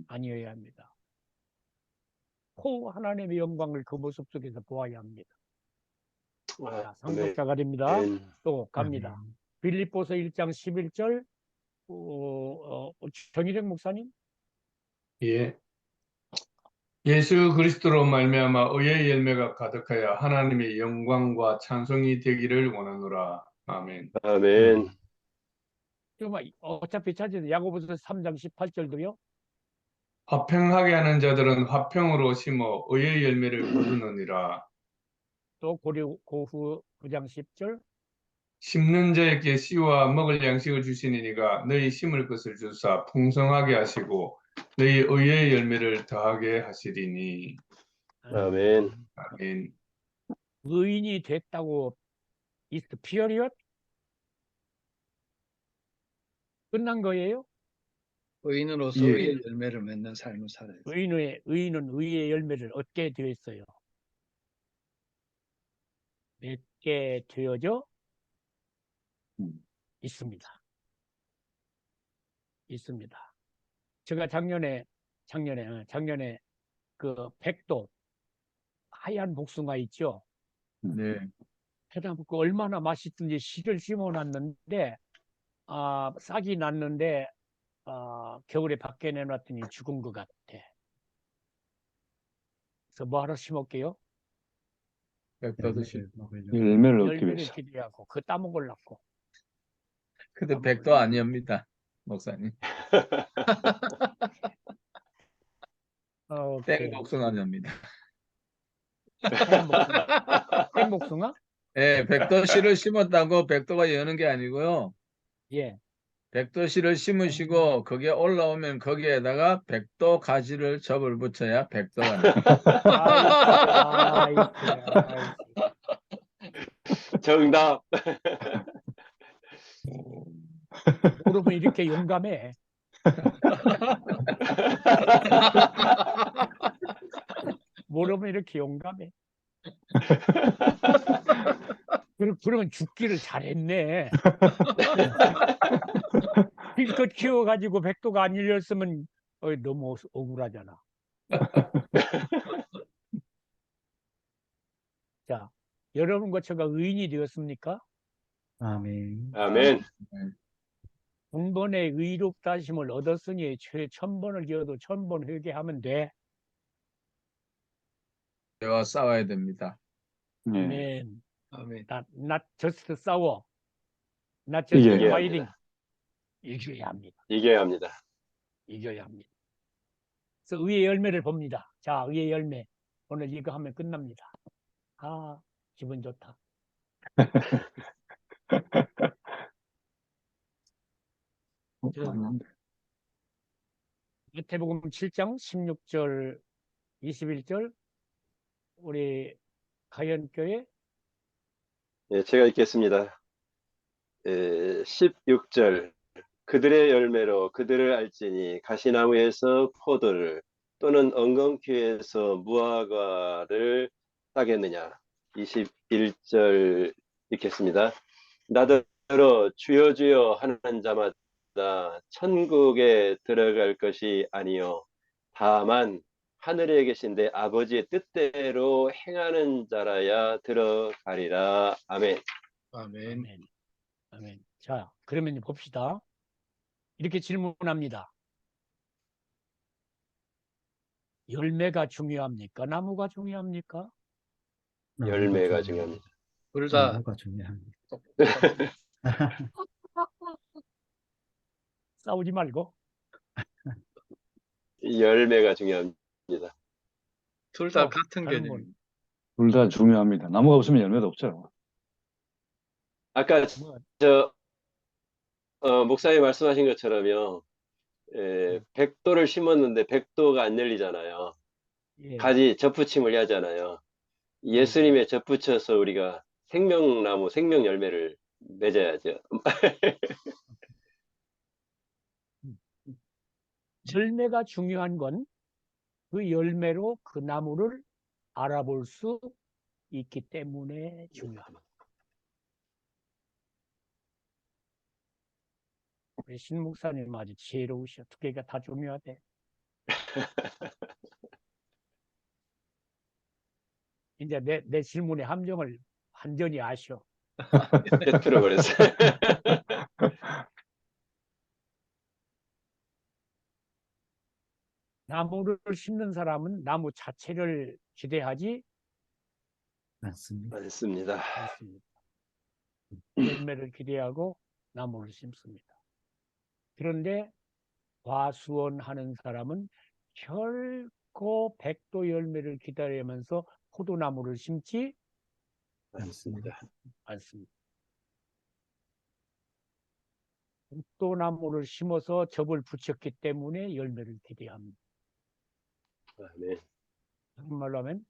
Speaker 2: 아니어야 합니다. 하나님의 영광을 그 모습 속에서 보아야 합니다. 자, 상속자가 됩니다. 또 갑니다.
Speaker 4: 아멘.
Speaker 2: 빌립보서 1장 11절 정일영 목사님.
Speaker 6: 예. 예수 그리스도로 말미암아 의의 열매가 가득하여 하나님의 영광과 찬송이 되기를 원하노라. 아멘.
Speaker 3: 아멘.
Speaker 2: 어차피 찾아서 야고보서 3장 18절도요.
Speaker 6: 화평하게 하는 자들은 화평으로 심어 의의 열매를 거두느니라.
Speaker 2: 또 고후 9장 10절.
Speaker 6: 심는 자에게 씨와 먹을 양식을 주시니가 너희 심을 것을 주사 풍성하게 하시고 너희 의의 열매를 더하게 하시리니.
Speaker 3: 아멘.
Speaker 6: 아멘.
Speaker 2: 의인이 됐다고 is the period? 끝난 거예요?
Speaker 1: 의인으로서
Speaker 6: 예.
Speaker 1: 의의 열매를 맺는 삶을 살아야 돼요.
Speaker 2: 의인은 의의 열매를 얻게 되었어요. 맺게 되어져 있습니다. 제가 작년에 그 백도 하얀 복숭아 있죠?
Speaker 6: 네.
Speaker 2: 해담고 얼마나 맛있든지 씨를 심어놨는데 싹이 났는데 겨울에 밖에 내놨더니 죽은 것 같아. 그래서 뭐하러 심을게요?
Speaker 6: 백도 드시.
Speaker 5: 열매를 얻기
Speaker 2: 열매를
Speaker 5: 위해서.
Speaker 2: 기대하고 그 따먹으려고.
Speaker 6: 근데 백도 아니옵니다, 목사님. 땡복숭아입니다.
Speaker 2: 땡복숭아?
Speaker 6: 예, 백도 씨를 심었다고 백도가 여는 게 아니고요.
Speaker 2: 예.
Speaker 6: 백도 씨를 심으시고 거기에 올라오면 거기에다가 백도 가지를 접을 붙여야 백도가 나요.
Speaker 3: 정답.
Speaker 2: 모르면 이렇게 용감해. 모르면 이렇게 용감해. 그러면 죽기를 잘했네. 필컷 키워가지고 백도가 안 열렸으면 너무 억울하잖아. 자, 여러분과 제가 의인이 되었습니까?
Speaker 4: 아멘.
Speaker 3: 아멘.
Speaker 2: 분번의 의롭다 하심을 얻었으니 죄 1000번을 지어도 1000번 회개하면 돼.
Speaker 6: 죄와 싸워야 됩니다.
Speaker 5: 네.
Speaker 2: 아멘.
Speaker 1: 아멘.
Speaker 2: Not just 싸워. Not just
Speaker 5: 이겨야
Speaker 2: fighting.
Speaker 3: 합니다.
Speaker 2: 이겨야 합니다.
Speaker 3: 이겨야 합니다.
Speaker 2: 이겨야 합니다. 그래서 의의 열매를 봅니다. 자, 의의 열매. 오늘 이거 하면 끝납니다. 기분 좋다. 마태복음 7장 16절 21절 우리 가연교회.
Speaker 3: 예, 제가 읽겠습니다. 16절 그들의 열매로 그들을 알지니 가시나무에서 포도를 또는 엉겅퀴에서 무화과를 따겠느냐. 21절 읽겠습니다. 나더러 주여 주여 하는 자마다 천국에 들어갈 것이 아니요 다만 하늘에 계신 내 아버지의 뜻대로 행하는 자라야 들어가리라. 아멘.
Speaker 1: 아멘.
Speaker 2: 아멘. 아멘. 자, 그러면 봅시다. 이렇게 질문합니다. 열매가 중요합니까? 나무가 중요합니까?
Speaker 3: 열매가 중요합니다.
Speaker 1: 둘 다
Speaker 4: 나무가 중요합니다.
Speaker 2: 싸우지 말고.
Speaker 3: 열매가 중요합니다.
Speaker 1: 둘 다
Speaker 2: 또
Speaker 1: 같은
Speaker 2: 다른
Speaker 1: 개념입니다.
Speaker 5: 둘 다 중요합니다. 나무가 없으면 열매도 없죠.
Speaker 3: 아까
Speaker 2: 뭐,
Speaker 3: 목사님 말씀하신 것처럼요. 백도를 심었는데 백도가 안 열리잖아요.
Speaker 2: 예.
Speaker 3: 가지 접붙임을 하잖아요. 예수님에 접붙여서 우리가 생명나무, 생명 열매를 맺어야죠.
Speaker 2: 열매가 중요한 건 그 열매로 그 나무를 알아볼 수 있기 때문에 중요합니다. 우리 신 목사님 아주 지혜로우셔. 두 개가 다 중요하대. 이제 내 질문의 함정을 완전히 아셔.
Speaker 3: 깨트려 버렸어요.
Speaker 2: 나무를 심는 사람은 나무 자체를 기대하지
Speaker 4: 맞습니다.
Speaker 3: 맞습니다.
Speaker 2: 않습니다. 열매를 기대하고 나무를 심습니다. 그런데 과수원하는 사람은 결코 백도 열매를 기다리면서 포도나무를 심지
Speaker 3: 맞습니다.
Speaker 2: 않습니다. 포도나무를 심어서 접을 붙였기 때문에 열매를 기대합니다.
Speaker 3: 네.
Speaker 2: 다른 말로 하면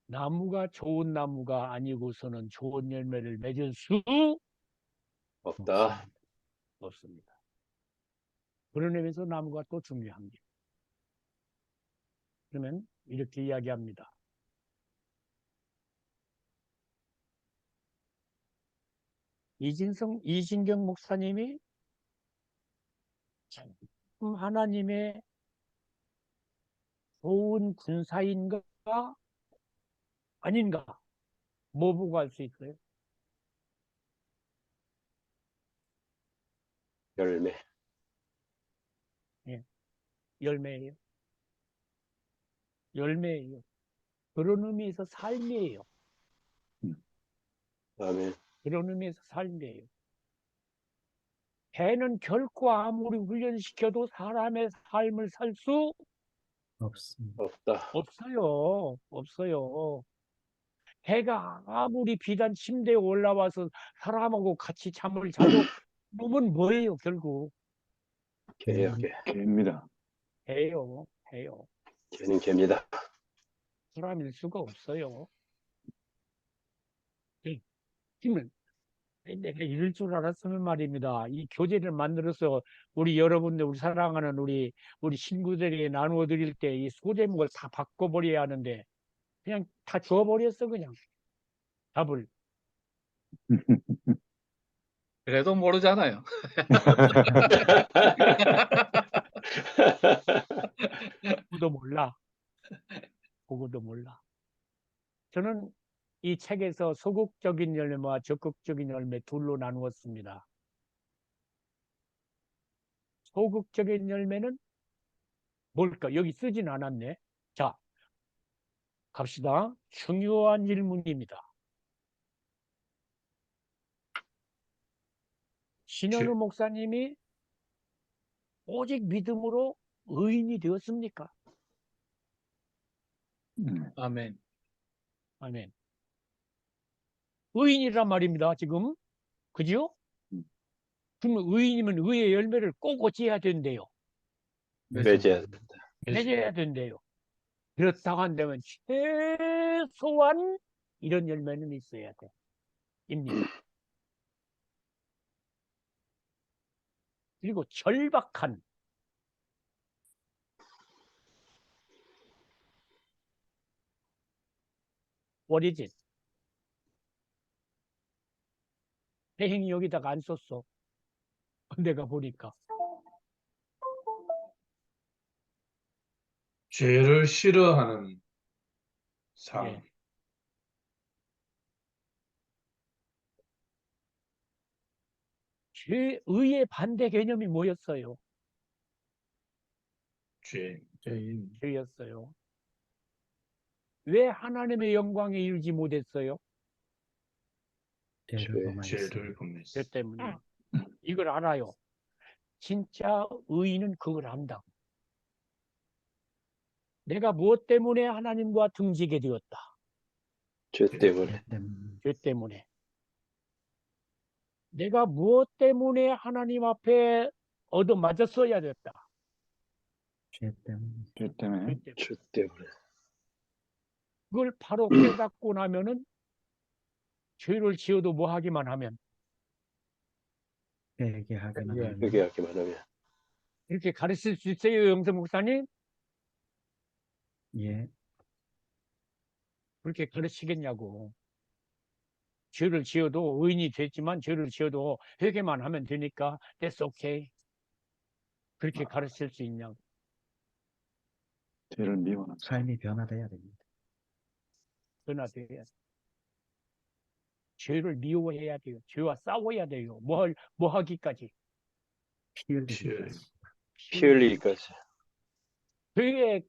Speaker 2: 나무가 좋은 나무가 아니고서는 좋은 열매를 맺을 수
Speaker 3: 없다.
Speaker 2: 없습니다. 그런 의미에서 나무가 또 중요합니다. 그러면 이렇게 이야기합니다. 이진경 목사님이 하나님의 좋은 군사인가 아닌가 뭐 보고 알 수 있어요?
Speaker 3: 열매.
Speaker 2: 열매예요. 열매예요. 그런 의미에서 삶이에요.
Speaker 3: 아멘.
Speaker 2: 그런 의미에서 삶이에요. 개는 결코 아무리 훈련시켜도 사람의 삶을 살 수
Speaker 4: 없습니다.
Speaker 3: 없다.
Speaker 2: 없어요. 없어요. 개가 아무리 비단 침대에 올라와서 사람하고 같이 잠을 자도 놈은 뭐예요, 결국?
Speaker 3: 개요, 개.
Speaker 5: 개입니다.
Speaker 2: 개요. 개요.
Speaker 3: 개는 개입니다.
Speaker 2: 사람일 수가 없어요. 힘은 내가 이럴 줄 알았으면 말입니다. 이 교재를 만들어서 우리 여러분들, 우리 사랑하는 우리 친구들에게 나누어 드릴 때 이 소제목을 다 바꿔버려야 하는데 그냥 다 줘버렸어, 그냥 답을.
Speaker 1: 그래도 모르잖아요.
Speaker 2: 그것도 몰라. 그것도 몰라. 저는 이 책에서 소극적인 열매와 적극적인 열매 둘로 나누었습니다. 소극적인 열매는 뭘까? 여기 쓰진 않았네. 자, 갑시다. 중요한 질문입니다. 신현우 목사님이 오직 믿음으로 의인이 되었습니까?
Speaker 1: 아멘.
Speaker 2: 아멘. 의인이란 말입니다, 지금. 그죠? 그러면 의인이면 의의 열매를 꼭 어찌해야 된대요?
Speaker 3: 맺어야 된다.
Speaker 2: 맺어야 된대요. 그렇다고 한다면 최소한 이런 열매는 있어야 돼. 입니다. 그리고 절박한 What is it? 태행이 여기다가 안 썼어. 내가 보니까.
Speaker 6: 죄를 싫어하는 삶.
Speaker 2: 예. 죄의 반대 개념이 뭐였어요?
Speaker 6: 죄인.
Speaker 2: 죄였어요. 왜 하나님의 영광에 이르지 못했어요?
Speaker 4: 죄를
Speaker 3: 죄,
Speaker 4: 범하였습니다.
Speaker 6: 죄를
Speaker 2: 죄
Speaker 6: 범했어.
Speaker 2: 때문에. 이걸 알아요. 진짜 의인은 그걸 안다. 내가 무엇 때문에 하나님과 등지게 되었다.
Speaker 3: 죄
Speaker 4: 죄
Speaker 3: 때문에.
Speaker 4: 때문에.
Speaker 2: 죄 때문에. 내가 무엇 때문에 하나님 앞에 얻어맞았어야 됐다.
Speaker 4: 죄 때문에.
Speaker 5: 죄
Speaker 2: 죄
Speaker 5: 때문에.
Speaker 2: 때문에.
Speaker 3: 죄 때문에.
Speaker 2: 그걸 바로 깨닫고 나면은 죄를 지어도 뭐 하기만 하면
Speaker 4: 회개하기만
Speaker 1: 예.
Speaker 4: 하면
Speaker 3: 회개하기만 하면.
Speaker 2: 이렇게 가르칠 수 있어요, 영성 목사님?
Speaker 4: 예,
Speaker 2: 그렇게 가르치겠냐고. 죄를 지어도 의인이 됐지만 죄를 지어도 회개만 하면 되니까 that's okay. 그렇게 가르칠 수 있냐고.
Speaker 5: 죄를 미워하는 삶.
Speaker 4: 삶이 변화돼야 됩니다.
Speaker 2: 변화돼야 돼. 죄를 미워해야 돼요. 죄와 싸워야 돼요. 뭐 하기까지.
Speaker 4: 피 흘리기까지.
Speaker 3: 피 흘리기까지.
Speaker 2: 죄의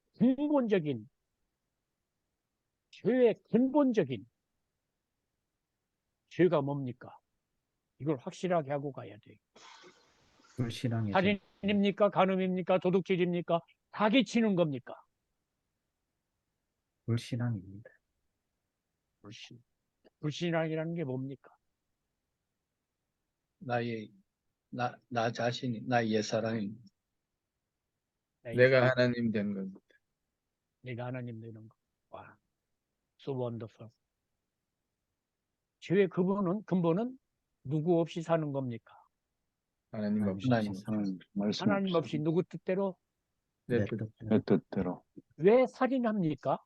Speaker 2: 근본적인 죄가 뭡니까? 이걸 확실하게 하고 가야 돼요.
Speaker 4: 불신앙의 죄.
Speaker 2: 살인입니까? 간음입니까? 도둑질입니까? 사기치는 겁니까?
Speaker 4: 불신앙입니다.
Speaker 2: 불신앙이라는 게 뭡니까?
Speaker 1: 나 자신이, 나의 옛사람이,
Speaker 2: 나의
Speaker 1: 내가
Speaker 2: 죄,
Speaker 1: 하나님 된 겁니다.
Speaker 2: 내가 하나님 되는 거. 와, so wonderful. 죄의 근본은 누구 없이 사는 겁니까?
Speaker 1: 하나님 없이
Speaker 4: 하나님
Speaker 1: 사는
Speaker 5: 말씀
Speaker 2: 하나님 없이 누구 뜻대로?
Speaker 1: 내
Speaker 4: 내
Speaker 1: 뜻.
Speaker 5: 내 뜻대로.
Speaker 2: 왜 살인합니까?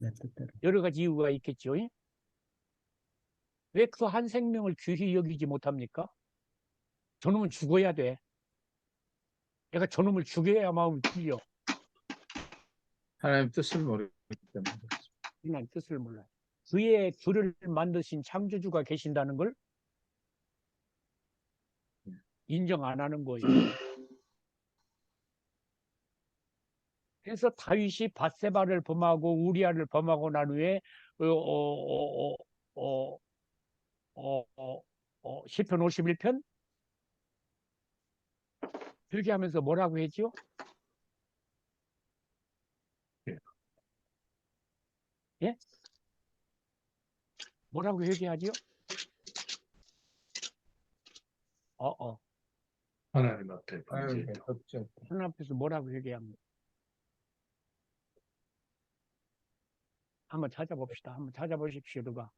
Speaker 4: 내 뜻대로.
Speaker 2: 여러 가지 이유가 있겠죠. 왜 그 한 생명을 귀히 여기지 못합니까? 저놈은 죽어야 돼. 내가 저놈을 죽여야 마음이 풀려.
Speaker 1: 하나님 뜻을 모르기 때문에.
Speaker 2: 그냥 뜻을 몰라요. 그의 글을 만드신 창조주가 계신다는 걸 인정 안 하는 거예요. 그래서 다윗이 밧세바를 범하고 우리아를 범하고 난 후에 시편 51편 회개하면서 뭐라고 했죠? 예? 뭐라고 회개하지요?
Speaker 6: 하나님 앞에 범죄했다.
Speaker 2: 하나님 앞에서 뭐라고 회개합니까? 한번 찾아봅시다. 한번 찾아보십시오, 누가.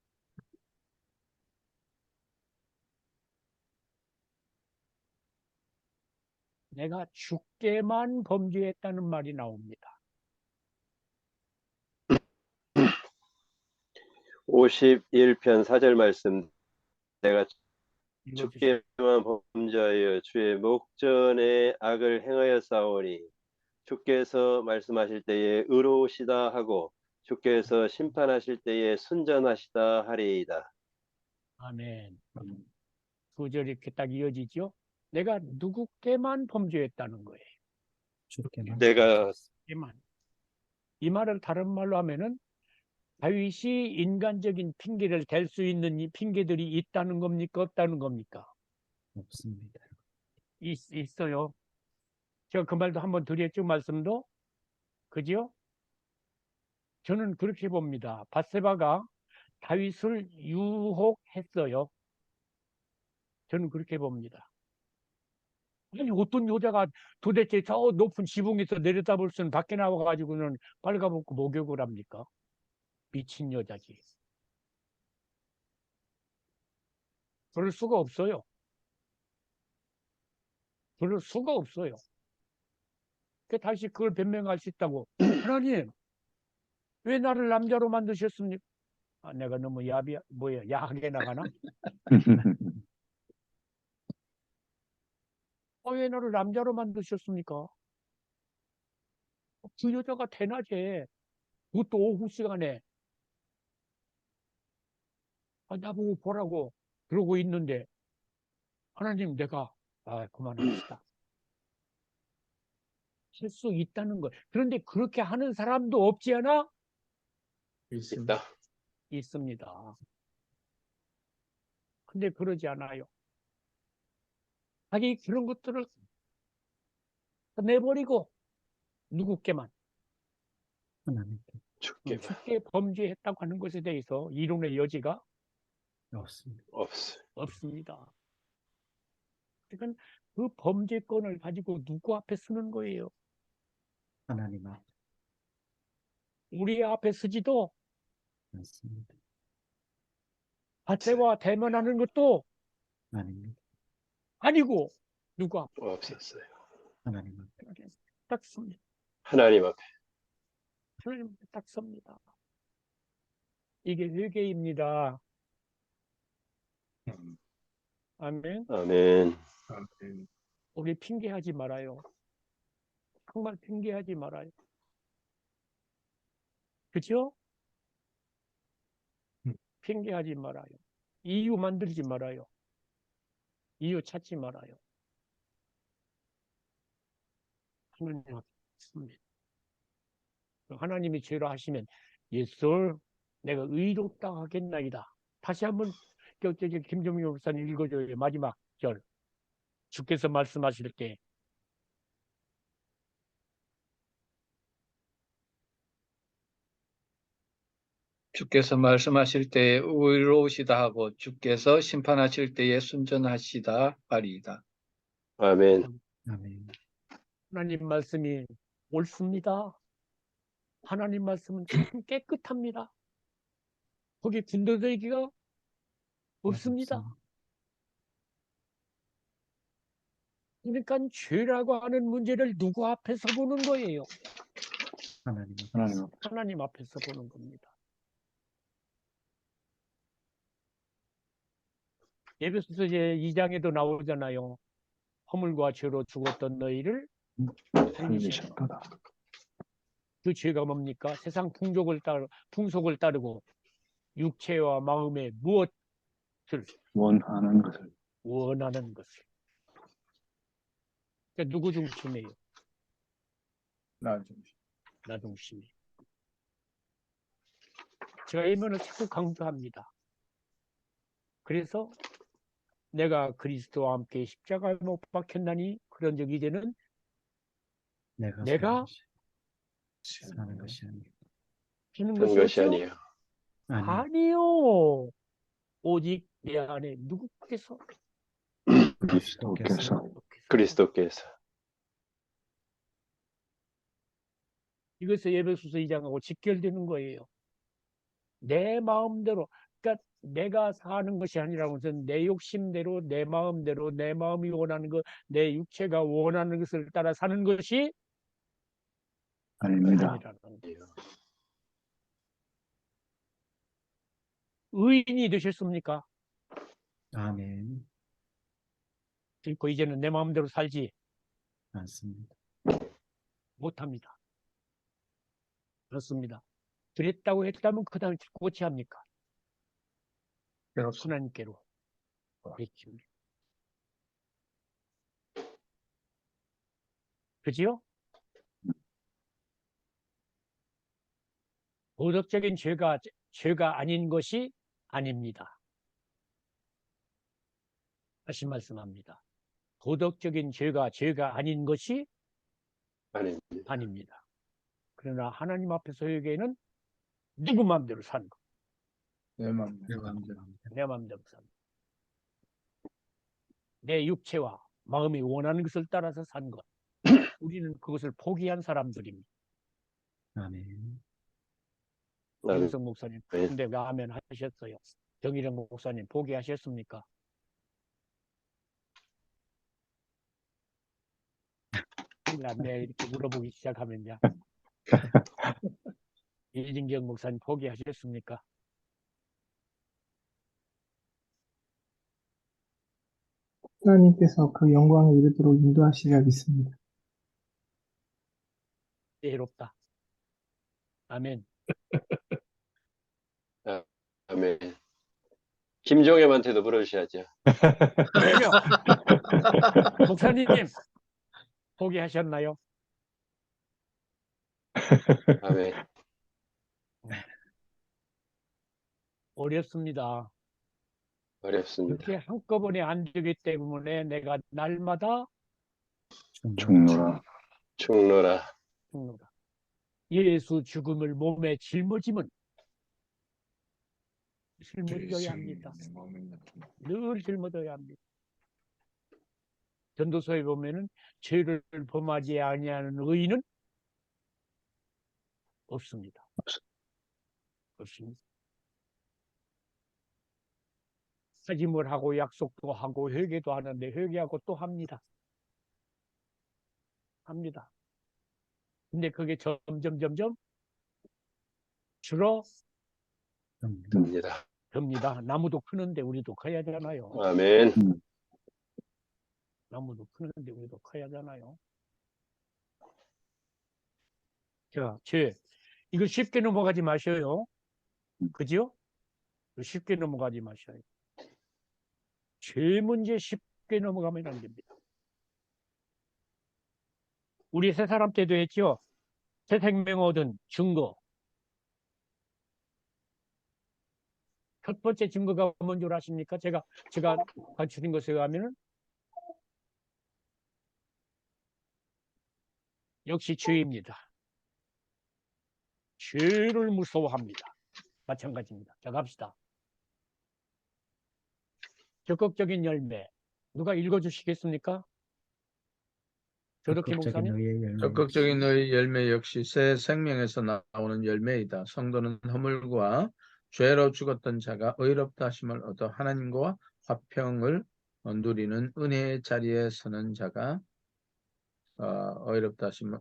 Speaker 2: 내가 주께만 범죄했다는 말이 나옵니다.
Speaker 3: 51편 4절 말씀. 내가
Speaker 2: 읽어주십시오.
Speaker 3: 주께만 범죄하여 주의 목전에 악을 행하여 싸우니 주께서 말씀하실 때에 의로우시다 하고 주께서 심판하실 때에 순전하시다 하리이다.
Speaker 2: 아멘. 구절이 이렇게 딱 이어지죠? 내가 누구께만 범죄했다는 거예요.
Speaker 4: 주께만.
Speaker 3: 내가
Speaker 2: 이만. 이 말을 다른 말로 하면은 다윗이 인간적인 핑계를 댈 수 있는 이 핑계들이 있다는 겁니까? 없다는 겁니까?
Speaker 4: 없습니다.
Speaker 2: 있어요. 제가 그 말도 한번 드렸죠, 말씀도. 그죠? 저는 그렇게 봅니다. 밧세바가 다윗을 유혹했어요. 저는 그렇게 봅니다. 아니, 어떤 여자가 도대체 저 높은 지붕에서 내려다볼 수는 밖에 나와가지고는 빨가벗고 목욕을 합니까? 미친 여자지. 그럴 수가 없어요. 그럴 수가 없어요. 다시 그걸 변명할 수 있다고. 하나님, 왜 나를 남자로 만드셨습니까? 내가 너무 야하게 나가나? 왜 나를 남자로 만드셨습니까? 그 여자가 대낮에 그것도 오후 시간에 나보고 보라고 그러고 있는데 하나님 내가 그만합시다. 할 수 있다는 거. 그런데 그렇게 하는 사람도 없지 않아?
Speaker 6: 있습니다.
Speaker 3: 있다.
Speaker 2: 있습니다. 근데 그러지 않아요. 자기 그런 것들을 내버리고 누구께만
Speaker 4: 하나님께
Speaker 3: 죽게만
Speaker 2: 쉽게 범죄했다고 하는 것에 대해서 이론의 여지가
Speaker 4: 없습니다.
Speaker 3: 없어.
Speaker 2: 없습니다. 그러니까 그 범죄권을 가지고 누구 앞에 쓰는 거예요?
Speaker 4: 하나님 앞에
Speaker 2: 우리 앞에 쓰지도
Speaker 4: 맞습니다.
Speaker 2: 바세와 대면하는 것도
Speaker 4: 아닙니다.
Speaker 2: 아니고 누구 앞에
Speaker 3: 없었어요.
Speaker 4: 하나님 앞에
Speaker 2: 딱 씁니다.
Speaker 3: 하나님 앞에.
Speaker 2: 하나님 앞에 딱 씁니다. 이게 회개입니다.
Speaker 6: 음,
Speaker 2: 아멘.
Speaker 3: 아멘.
Speaker 6: 아멘.
Speaker 2: 우리 핑계하지 말아요. 정말 핑계하지 말아요. 그죠? 핑계하지 말아요. 이유 만들지 말아요. 이유 찾지 말아요. 하나님 앞에 씁니다. 하나님이 죄로 하시면 예솔 내가 의롭다 하겠나이다. 다시 한번 김종민 목사님 읽어줘요. 마지막 절. 주께서 말씀하실 때
Speaker 1: 주께서 말씀하실 때에 의로우시다 하고 주께서 심판하실 때에 순전하시다 하리이다.
Speaker 3: 아멘.
Speaker 4: 아멘.
Speaker 2: 하나님 말씀이 옳습니다. 하나님 말씀은 참 깨끗합니다. 거기 군더더기가 없습니다. 그러니까 죄라고 하는 문제를 누구 앞에서 보는 거예요?
Speaker 4: 하나님 앞에
Speaker 5: 하나님 앞에
Speaker 2: 하나님 앞에서 보는 겁니다. 에베소서 2장에도 나오잖아요. 허물과 죄로 죽었던 너희를 살리셨다.
Speaker 5: 살리셨도다.
Speaker 2: 그 죄가 뭡니까? 세상 풍속을 따르고 육체와 마음에 무엇을
Speaker 5: 원하는 것을
Speaker 2: 원하는 것을. 그러니까 누구 중심이에요?
Speaker 6: 나중에.
Speaker 2: 나 중심이에요. 제가 이 면을 자꾸 강조합니다. 그래서 내가 그리스도와 함께 십자가에 못 박혔나니 그런 적 이제는
Speaker 4: 내가 사는 것이 아니고
Speaker 2: 하는
Speaker 3: 한
Speaker 2: 것이
Speaker 3: 것이
Speaker 2: 없죠?
Speaker 3: 아니에요.
Speaker 2: 아니요. 오직 내 안에 누구께서
Speaker 5: 그리스도께서
Speaker 3: 그리스도께서.
Speaker 2: 이것이 에베소서 2장하고 직결되는 거예요. 내 마음대로, 그러니까 내가 사는 것이 아니라고 해서 내 욕심대로, 내 마음대로, 내 마음이 원하는 것, 내 육체가 원하는 것을 따라 사는 것이
Speaker 5: 아닙니다.
Speaker 2: 아니라는 거예요. 의인이 되셨습니까?
Speaker 4: 아멘.
Speaker 2: 그리고 이제는 내 마음대로 살지
Speaker 4: 않습니다.
Speaker 2: 못합니다. 그렇습니다. 그랬다고 했다면 그 다음에 고치 합니까?
Speaker 6: 그렇습니다.
Speaker 2: 하나님께로 돌이킵니다. 그지요? 도덕적인 죄가 아닌 것이 아닙니다. 다시 말씀합니다. 도덕적인 죄가 아닌 것이
Speaker 3: 아닙니다.
Speaker 2: 아닙니다. 그러나 하나님 앞에서 회개는 누구 마음대로 사는 것.
Speaker 6: 내 마음대로.
Speaker 2: 내 마음대로 사는 것. 내 육체와 마음이 원하는 것을 따라서 사는 것. 우리는 그것을 포기한 사람들입니다.
Speaker 4: 아멘.
Speaker 2: 김성 목사님,
Speaker 3: 네.
Speaker 2: 근데 왜 아멘 하셨어요? 정일영 목사님 포기하셨습니까? 네, 이렇게 물어보기 시작하면요. 이진경 목사님 포기하셨습니까?
Speaker 7: 하나님께서 그 영광에 이르도록 인도하시리라 믿습니다.
Speaker 2: 지혜롭다. 아멘.
Speaker 3: 아, 아멘. 김종엽한테도 물어주셔야죠.
Speaker 2: 그럼요. 목사님, 포기하셨나요?
Speaker 3: 아멘.
Speaker 2: 어렵습니다.
Speaker 3: 어렵습니다.
Speaker 2: 그렇게 한꺼번에 안 되기 때문에 내가 날마다
Speaker 5: 죽노라.
Speaker 3: 죽노라.
Speaker 2: 죽노라. 예수 죽음을 몸에 짊어지면 짊어져야 합니다. 늘 짊어져야 합니다. 전도서에 보면은 죄를 범하지 아니하는 의인은 없습니다. 없습니다. 사짐을 하고 약속도 하고 회개도 하는데 회개하고 또 합니다. 합니다. 근데 그게 점점
Speaker 3: 됩니다.
Speaker 2: 줄어듭니다. 나무도 크는데 우리도 커야 하잖아요.
Speaker 3: 아멘.
Speaker 2: 나무도 크는데 우리도 커야 하잖아요. 자, 이거 쉽게 넘어가지 마셔요. 그죠? 쉽게 넘어가지 마셔요. 죄 문제 쉽게 넘어가면 안 됩니다. 우리 세 사람 때도 했죠. 새 생명 얻은 증거. 첫 번째 증거가 뭔 줄 아십니까? 제가 가르친 것에 의하면 역시 죄입니다. 죄를 무서워합니다. 마찬가지입니다. 자, 갑시다. 적극적인 열매. 누가 읽어주시겠습니까? 저렇게
Speaker 4: 적극적인
Speaker 2: 목사님?
Speaker 4: 의의 열매
Speaker 1: 적극적인
Speaker 4: 역시
Speaker 1: 너희 열매 역시 새 생명에서 나오는 열매이다. 성도는 허물과 죄로 죽었던 자가 의롭다 하심을 얻어 하나님과 화평을 누리는 은혜의 자리에 서는 자가 의롭다 하심을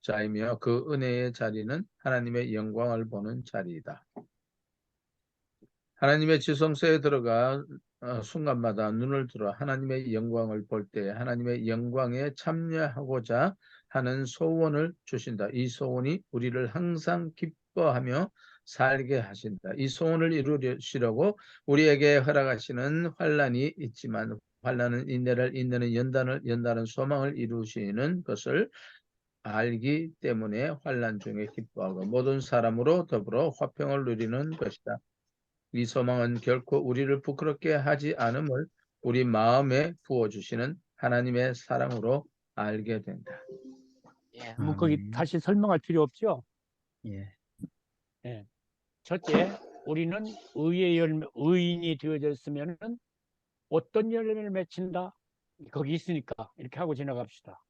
Speaker 1: 자이며 그 은혜의 자리는 하나님의 영광을 보는 자리이다. 하나님의 지성소에 들어가 순간마다 눈을 들어 하나님의 영광을 볼 때 하나님의 영광에 참여하고자 하는 소원을 주신다. 이 소원이 우리를 항상 기뻐하며 살게 하신다. 이 소원을 이루시려고 우리에게 허락하시는 환난이 있지만 환난은 인내를, 인내는 연단은 소망을 이루시는 것을 알기 때문에 환난 중에 기뻐하고 모든 사람으로 더불어 화평을 누리는 것이다. 이 소망은 결코 우리를 부끄럽게 하지 않음을 우리 마음에 부어주시는 하나님의 사랑으로 알게 된다.
Speaker 2: 뭐 거기
Speaker 4: 아멘.
Speaker 2: 다시 설명할 필요 없죠.
Speaker 4: 예.
Speaker 2: 예. 첫째, 우리는 의의 열매, 의인이 되어졌으면 어떤 열매를 맺힌다? 거기 있으니까 이렇게 하고 지나갑시다.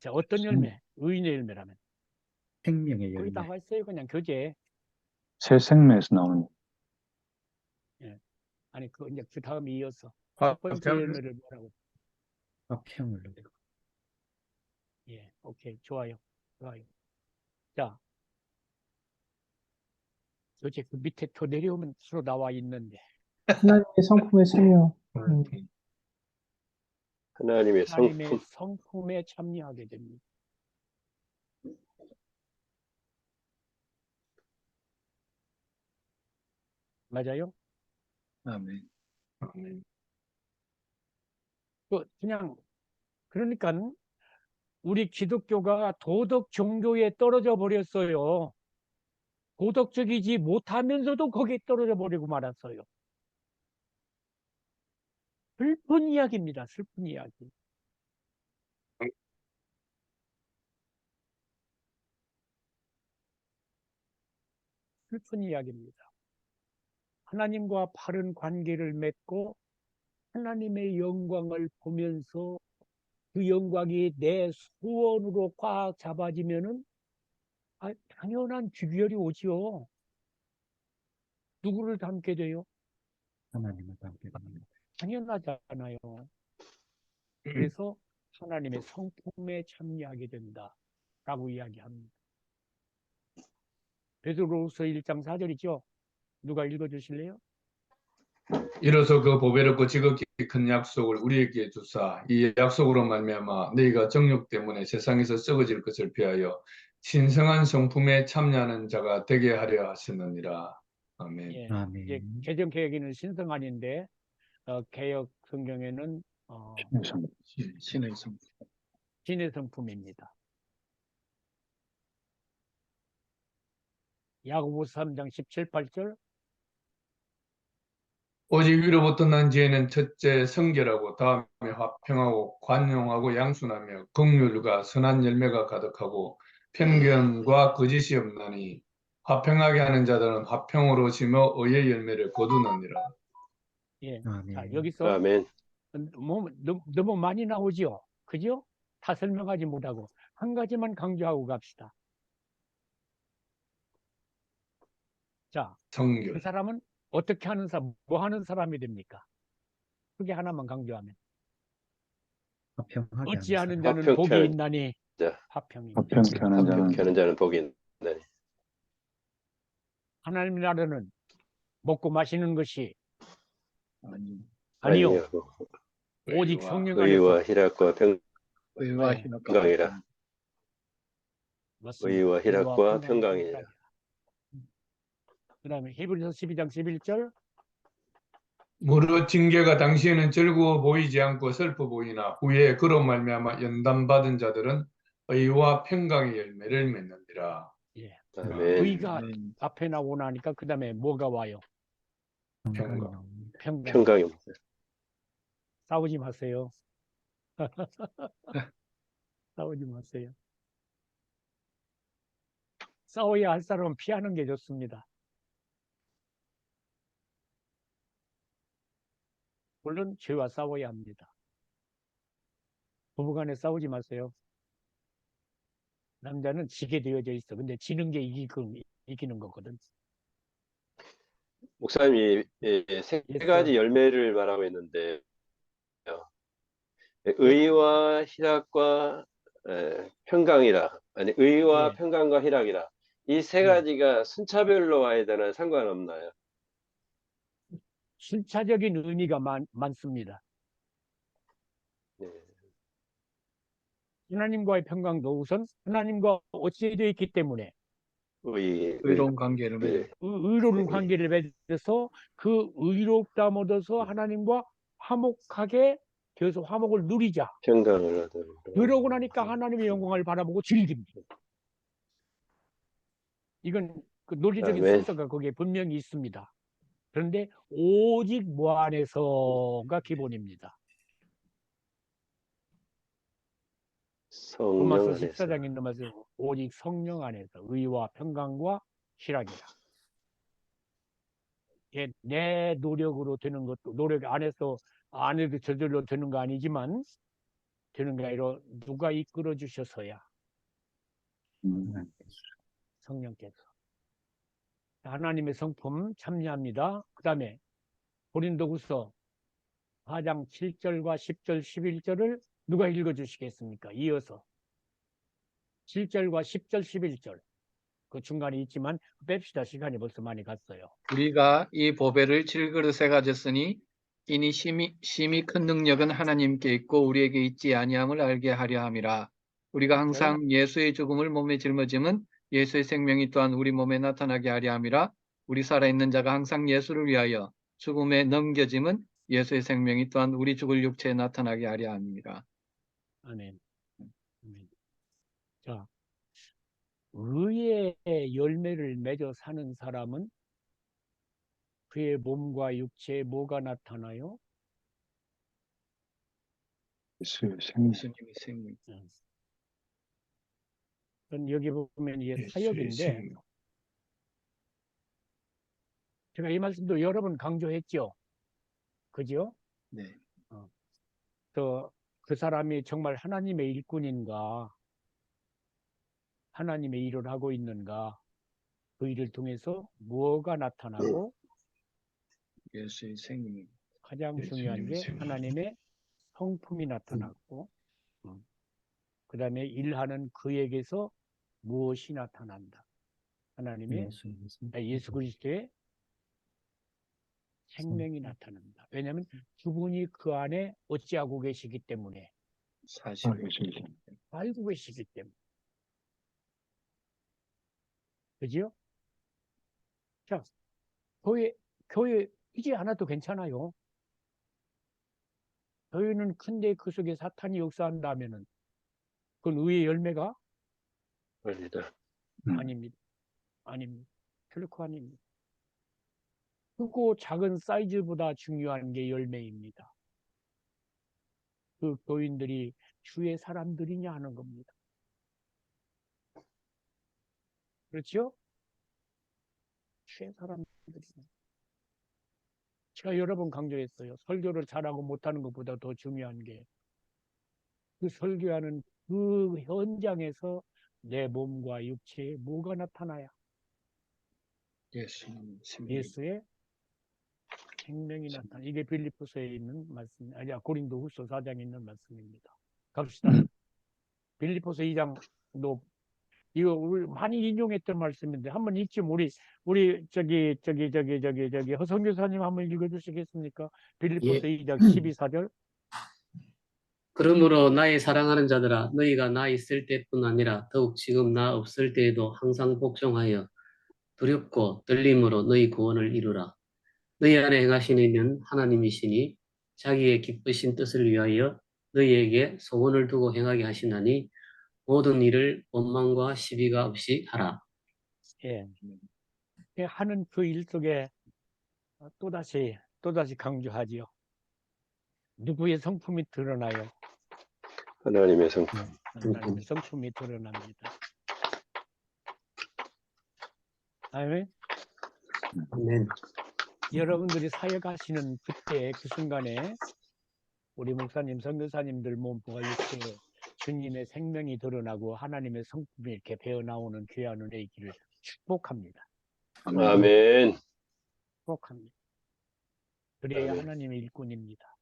Speaker 2: 자, 어떤 열매? 의인의 열매라면.
Speaker 4: 생명의
Speaker 2: 거기
Speaker 4: 열매.
Speaker 2: 나와 있어요. 그냥 교재.
Speaker 5: 새 생명에서 나오는
Speaker 2: 아니, 이제 그 다음에 이어서 첫 번째
Speaker 1: 화평,
Speaker 2: 열매를 뭐라고?
Speaker 4: 화평을 누리고.
Speaker 2: 예, 오케이, 좋아요. 좋아요. 자, 교재 그 밑에 더 내려오면 서로 나와 있는데.
Speaker 7: 하나님의 성품에 참여.
Speaker 3: 하나님의
Speaker 2: 하나님의
Speaker 3: 성품.
Speaker 2: 성품에 참여하게 됩니다. 맞아요?
Speaker 1: 아멘.
Speaker 2: 그냥 그러니까 우리 기독교가 도덕 종교에 떨어져 버렸어요. 도덕적이지 못하면서도 거기에 떨어져 버리고 말았어요. 슬픈 이야기입니다. 슬픈 이야기. 슬픈 이야기입니다. 하나님과 바른 관계를 맺고 하나님의 영광을 보면서 그 영광이 내 소원으로 꽉 잡아지면은 당연한 비결이 오지요. 누구를 닮게 돼요?
Speaker 4: 하나님을 닮게 됩니다.
Speaker 2: 당연하잖아요. 그래서 하나님의 성품에 참여하게 된다라고 이야기합니다. 베드로후서 1장 4절이죠. 누가 읽어주실래요?
Speaker 6: 이로써 그 보배롭고 지극히 큰 약속을 우리에게 주사 이 약속으로 말미암아 너희가 정욕 때문에 세상에서 썩어질 것을 피하여 신성한 성품에 참여하는 자가 되게 하려 하시느니라. 아멘.
Speaker 2: 예. 이제
Speaker 4: 아멘.
Speaker 2: 개정개혁에는 신성한인데 개혁 성경에는
Speaker 1: 신의 성.
Speaker 2: 신의 성품입니다. 야고보서 3장 17, 18절.
Speaker 6: 오직 위로부터 난 지혜는 첫째 성결하고 다음에 화평하고 관용하고 양순하며 긍휼과 선한 열매가 가득하고 편견과 거짓이 없나니 화평하게 하는 자들은 화평으로 심어 의의 열매를 거두느니라.
Speaker 2: 예. 자,
Speaker 4: 아멘.
Speaker 2: 여기서
Speaker 3: 아멘.
Speaker 2: 너무 많이 나오죠. 그죠? 다 설명하지 못하고 한 가지만 강조하고 갑시다. 자, 그
Speaker 6: 성결.
Speaker 2: 사람은 어떻게 하는 사람, 뭐 하는 사람이 됩니까? 그게 하나만 강조하면.
Speaker 4: 화평하게
Speaker 2: 어찌하는
Speaker 4: 하는
Speaker 2: 자는
Speaker 3: 화평케
Speaker 2: 복이
Speaker 3: 하는
Speaker 2: 있나니
Speaker 3: 자.
Speaker 2: 화평이.
Speaker 5: 화평케 하는 자는
Speaker 3: 화평케 하는 자는 복이 있나니.
Speaker 2: 하나님 나라는 먹고 마시는 것이
Speaker 1: 아니,
Speaker 2: 아니요.
Speaker 3: 아니요.
Speaker 2: 오직
Speaker 6: 의와
Speaker 2: 성령 안에서
Speaker 3: 의와 희락과
Speaker 1: 의와
Speaker 2: 네.
Speaker 1: 희락과
Speaker 3: 평강이라.
Speaker 2: 맞습니다.
Speaker 3: 의와 희락과
Speaker 2: 평강이
Speaker 3: 평강이니라.
Speaker 2: 희락이라. 그다음에 히브리서 12장 11절.
Speaker 6: 무릇 징계가 당시에는 즐거워 보이지 않고 슬퍼 보이나 후에 그로 말미암아 연단받은 자들은 의와 평강의 열매를 맺느니라.
Speaker 2: 예.
Speaker 3: 아멘.
Speaker 2: 의가
Speaker 1: 아멘.
Speaker 2: 앞에 나오고 나니까 그다음에 뭐가 와요?
Speaker 4: 평강이
Speaker 6: 평강.
Speaker 4: 나옵니다.
Speaker 2: 평강.
Speaker 3: 평강입니다.
Speaker 2: 싸우지 마세요. 싸우지 마세요. 싸워야 할 사람은 피하는 게 좋습니다. 물론 죄와 싸워야 합니다. 부부간에 싸우지 마세요. 남자는 지게 되어져 있어. 근데 지는 게 이기는 거거든.
Speaker 3: 목사님이 세
Speaker 2: Yes,
Speaker 3: 가지 열매를 말하고 있는데 의와 희락과 평강이라 아니 의와
Speaker 2: 예.
Speaker 3: 평강과 희락이라 이 세
Speaker 2: 예.
Speaker 3: 가지가 순차별로 와야 되나 상관없나요?
Speaker 2: 순차적인 의미가 많습니다.
Speaker 3: 네.
Speaker 2: 하나님과의 평강도 우선 하나님과 어찌되어 있기 때문에
Speaker 1: 의로운 관계를 맺어.
Speaker 3: 네.
Speaker 2: 의로운 관계를 맺어서 그 의롭다함 얻어서 하나님과 화목하게 되어서 화목을 누리자.
Speaker 3: 평강을 얻어.
Speaker 2: 그러고 나니까 하나님의 영광을 바라보고 즐깁니다. 이건 그 논리적인
Speaker 3: 아멘.
Speaker 2: 순서가 거기에 분명히 있습니다. 그런데 오직 뭐 안에서가 기본입니다.
Speaker 3: 성령
Speaker 2: 로마서
Speaker 3: 안에서.
Speaker 2: 14장에 있는 말씀 오직 성령 안에서 의와 평강과 희락이라. 내 노력으로 되는 것도 노력 안에서 안 해도 저절로 되는 거 아니지만 되는 게 아니라 누가 이끌어 주셔서야 성령께서. 하나님의 성품 참여합니다. 그 다음에 고린도후서 4장 7절과 10절 11절을 누가 읽어주시겠습니까? 이어서 7절과 10절 11절 그 중간에 있지만 뺍시다. 시간이 벌써 많이 갔어요.
Speaker 1: 우리가 이 보배를 질그릇에 가졌으니 이니 심히 큰 능력은 하나님께 있고 우리에게 있지 아니함을 알게 하려 함이라. 우리가 항상 예수의 죽음을 몸에 짊어짐은 예수의 생명이 또한 우리 몸에 나타나게 하려 함이라. 우리 살아있는 자가 항상 예수를 위하여 죽음에 넘겨짐은 예수의 생명이 또한 우리 죽을 육체에 나타나게 하려 함이라.
Speaker 2: 아멘. 아멘. 자, 의의 열매를 맺어 사는 사람은 그의 몸과 육체에 뭐가 나타나요?
Speaker 5: 예수의 생명.
Speaker 1: 예수님의 생명.
Speaker 2: 그건 여기 보면 이게
Speaker 6: 예수의
Speaker 2: 사역인데
Speaker 6: 생명.
Speaker 2: 제가 이 말씀도 여러 번 강조했죠. 그죠?
Speaker 1: 네.
Speaker 2: 그 사람이 정말 하나님의 일꾼인가, 하나님의 일을 하고 있는가, 그 일을 통해서 뭐가 나타나고
Speaker 1: 예수의 생명.
Speaker 2: 가장 중요한 게
Speaker 6: 예수님의 생명.
Speaker 2: 하나님의 성품이 나타났고 그 다음에 일하는 그에게서 무엇이 나타난다. 하나님의 예수 그리스도의 생명이 나타납니다. 왜냐하면 그분이 그 안에 어찌하고 계시기 때문에,
Speaker 1: 사실
Speaker 2: 알고 계시기 때문에. 그죠? 자, 교회 이지 않아도 괜찮아요. 교회는 큰데 그 속에 사탄이 역사한다면은 그건 의의 열매가
Speaker 3: 아니다.
Speaker 2: 아닙니다. 아닙니다. 결코 아닙니다. 크고 작은 사이즈보다 중요한 게 열매입니다. 그 교인들이 주의 사람들이냐 하는 겁니다. 그렇죠? 주의 사람들이냐. 제가 여러 번 강조했어요. 설교를 잘하고 못하는 것보다 더 중요한 게 그 설교하는 그 현장에서 내 몸과 육체에 뭐가 나타나야
Speaker 1: 예수님
Speaker 2: 예수의 생명이 나타나. 이게 빌립보서에 있는 말씀, 아니야 고린도후서 4장에 있는 말씀입니다. 갑시다. 빌립보서 2장도 이거 우리 많이 인용했던 말씀인데 한번 읽지. 우리 저기 허성 교사님 한번 읽어주시겠습니까? 빌립보서
Speaker 8: 예.
Speaker 2: 2장 12~14절.
Speaker 8: 그러므로 나의 사랑하는 자들아, 너희가 나 있을 때뿐 아니라 더욱 지금 나 없을 때에도 항상 복종하여 두렵고 떨림으로 너희 구원을 이루라. 너희 안에 행하시는 이는 하나님이시니 자기의 기쁘신 뜻을 위하여 너희에게 소원을 두고 행하게 하시나니 모든 일을 원망과 시비가 없이 하라.
Speaker 2: 예. 하는 그 일 속에 또다시 강조하지요. 누구의 성품이 드러나요?
Speaker 3: 하나님의 성품.
Speaker 2: 하나님의 성품이 드러납니다. 아멘.
Speaker 8: 아멘.
Speaker 2: 여러분들이 사역하시는 그때 그 순간에 우리 목사님, 선교사님들 몸과 육체에 주님의 생명이 드러나고 하나님의 성품이 이렇게 배어나오는 귀한 은혜의 길을 축복합니다.
Speaker 3: 아멘.
Speaker 2: 축복합니다. 그래야
Speaker 3: 아멘.
Speaker 2: 하나님의 일꾼입니다.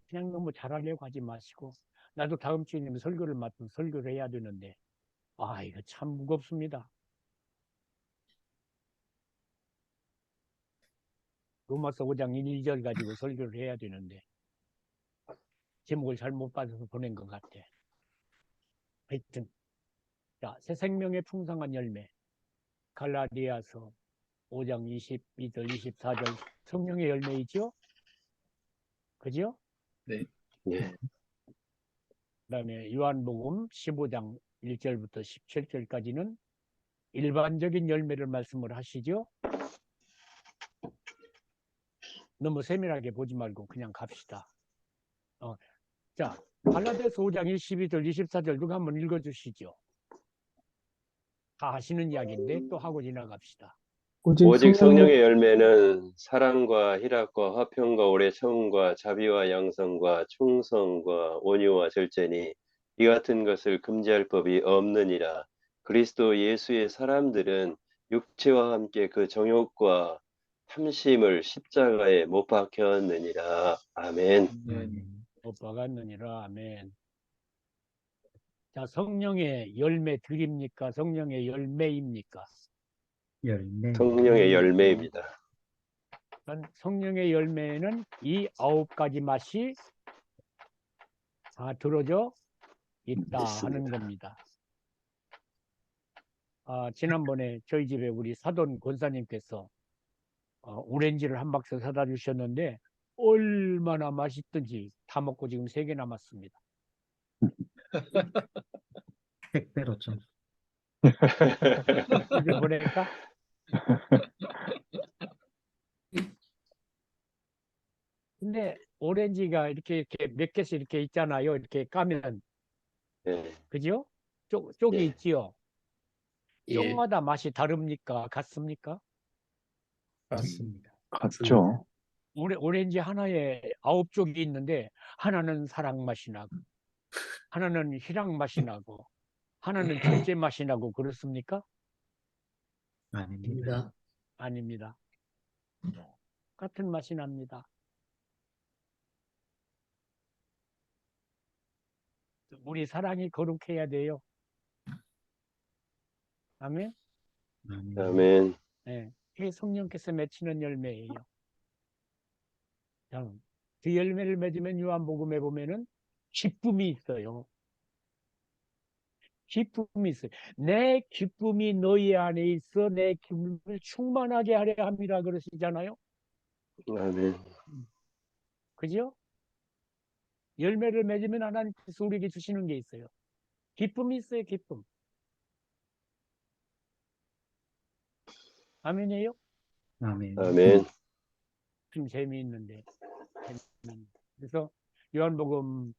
Speaker 2: 그냥 너무 잘하려고 하지 마시고, 나도 다음 주에 설교를 맡은 설교를 해야 되는데, 이거 참 무겁습니다. 로마서 5장 1~2절 가지고 설교를 해야 되는데 제목을 잘못 받아서 보낸 것 같아. 하여튼 자, 새 생명의 풍성한 열매, 갈라디아서 5장 22절 24절 성령의 열매이죠. 그죠?
Speaker 1: 네.
Speaker 3: 예.
Speaker 2: 그다음에 요한복음 15장 1절부터 17절까지는 일반적인 열매를 말씀을 하시죠. 너무 세밀하게 보지 말고 그냥 갑시다. 자, 갈라디아서 5장 22절 24절 누가 한번 읽어주시죠. 다 하시는 이야기인데 또 하고 지나갑시다.
Speaker 3: 오직 성령의 열매는 사랑과 희락과 화평과 오래 참음과 자비와 양성과 충성과 온유와 절제니 이 같은 것을 금지할 법이 없느니라. 그리스도 예수의 사람들은 육체와 함께 그 정욕과 탐심을 십자가에 못 박혔느니라. 아멘.
Speaker 2: 못 박았느니라. 아멘. 자, 성령의 열매 드립니까? 성령의 열매입니까?
Speaker 4: 열매.
Speaker 3: 성령의 열매입니다.
Speaker 2: 성령의 열매는 이 9가지 맛이 다 들어져 있다 하는 겁니다. 지난번에 저희 집에 우리 사돈 권사님께서 오렌지를 한 박스 사다 주셨는데 얼마나 맛있든지 다 먹고 지금 3개 남았습니다.
Speaker 4: 택배로 좀.
Speaker 2: 집에 보낼까? 근데 오렌지가 이렇게 몇 개씩 이렇게 있잖아요. 이렇게 까면.
Speaker 3: 네.
Speaker 2: 그죠? 쪽이
Speaker 3: 예.
Speaker 2: 있지요.
Speaker 8: 예.
Speaker 2: 쪽마다 맛이 다릅니까? 같습니까?
Speaker 1: 맞습니다.
Speaker 5: 같죠.
Speaker 2: 오렌지 하나에 9쪽이 있는데 하나는 사랑 맛이 나고 하나는 희락 맛이 나고 하나는 절제 맛이 나고 그렇습니까?
Speaker 4: 아닙니다.
Speaker 2: 아닙니다. 같은 맛이 납니다. 우리 사랑이 거룩해야 돼요. 아멘.
Speaker 3: 아멘.
Speaker 2: 예, 이게 성령께서 맺히는 열매예요. 자, 그 열매를 맺으면 요한복음에 보면은 기쁨이 있어요. 기쁨이 있어요. 내 기쁨이 너희 안에 있어 내 기쁨을 충만하게 하려 합니다. 그러시잖아요.
Speaker 3: 아멘.
Speaker 2: 그죠? 열매를 맺으면 하나님께서 우리에게 주시는 게 있어요. 기쁨이 있어요. 기쁨. 아멘이에요?
Speaker 4: 아멘.
Speaker 3: 아멘.
Speaker 2: 좀 재미있는데. 그래서 요한복음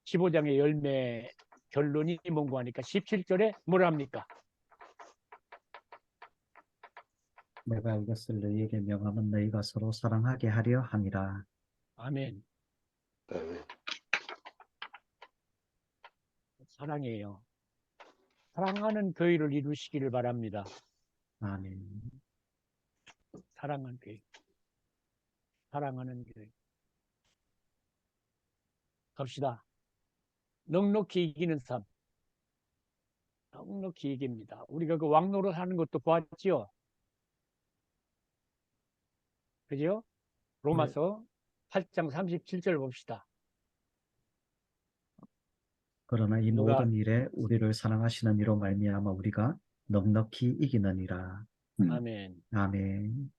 Speaker 2: 15장의 열매 결론이 뭔고 하니까 17절에 뭐라 합니까?
Speaker 4: 내가 이것을 너희에게 명하면 너희가 서로 사랑하게 하려 함이라.
Speaker 2: 아멘.
Speaker 3: 아멘.
Speaker 2: 사랑이에요. 사랑하는 교회를 이루시기를 바랍니다.
Speaker 4: 아멘.
Speaker 2: 사랑하는 교회. 사랑하는 교회. 갑시다. 넉넉히 이기는 삶. 넉넉히 이깁니다. 우리가 그 왕노릇 하는 것도 보았죠? 그죠? 로마서 8장 37절 봅시다.
Speaker 4: 그러나 이
Speaker 2: 누가
Speaker 4: 모든 일에 우리를 사랑하시는 이로 말미암아 우리가 넉넉히 이기느니라.
Speaker 2: 아멘.
Speaker 4: 아멘.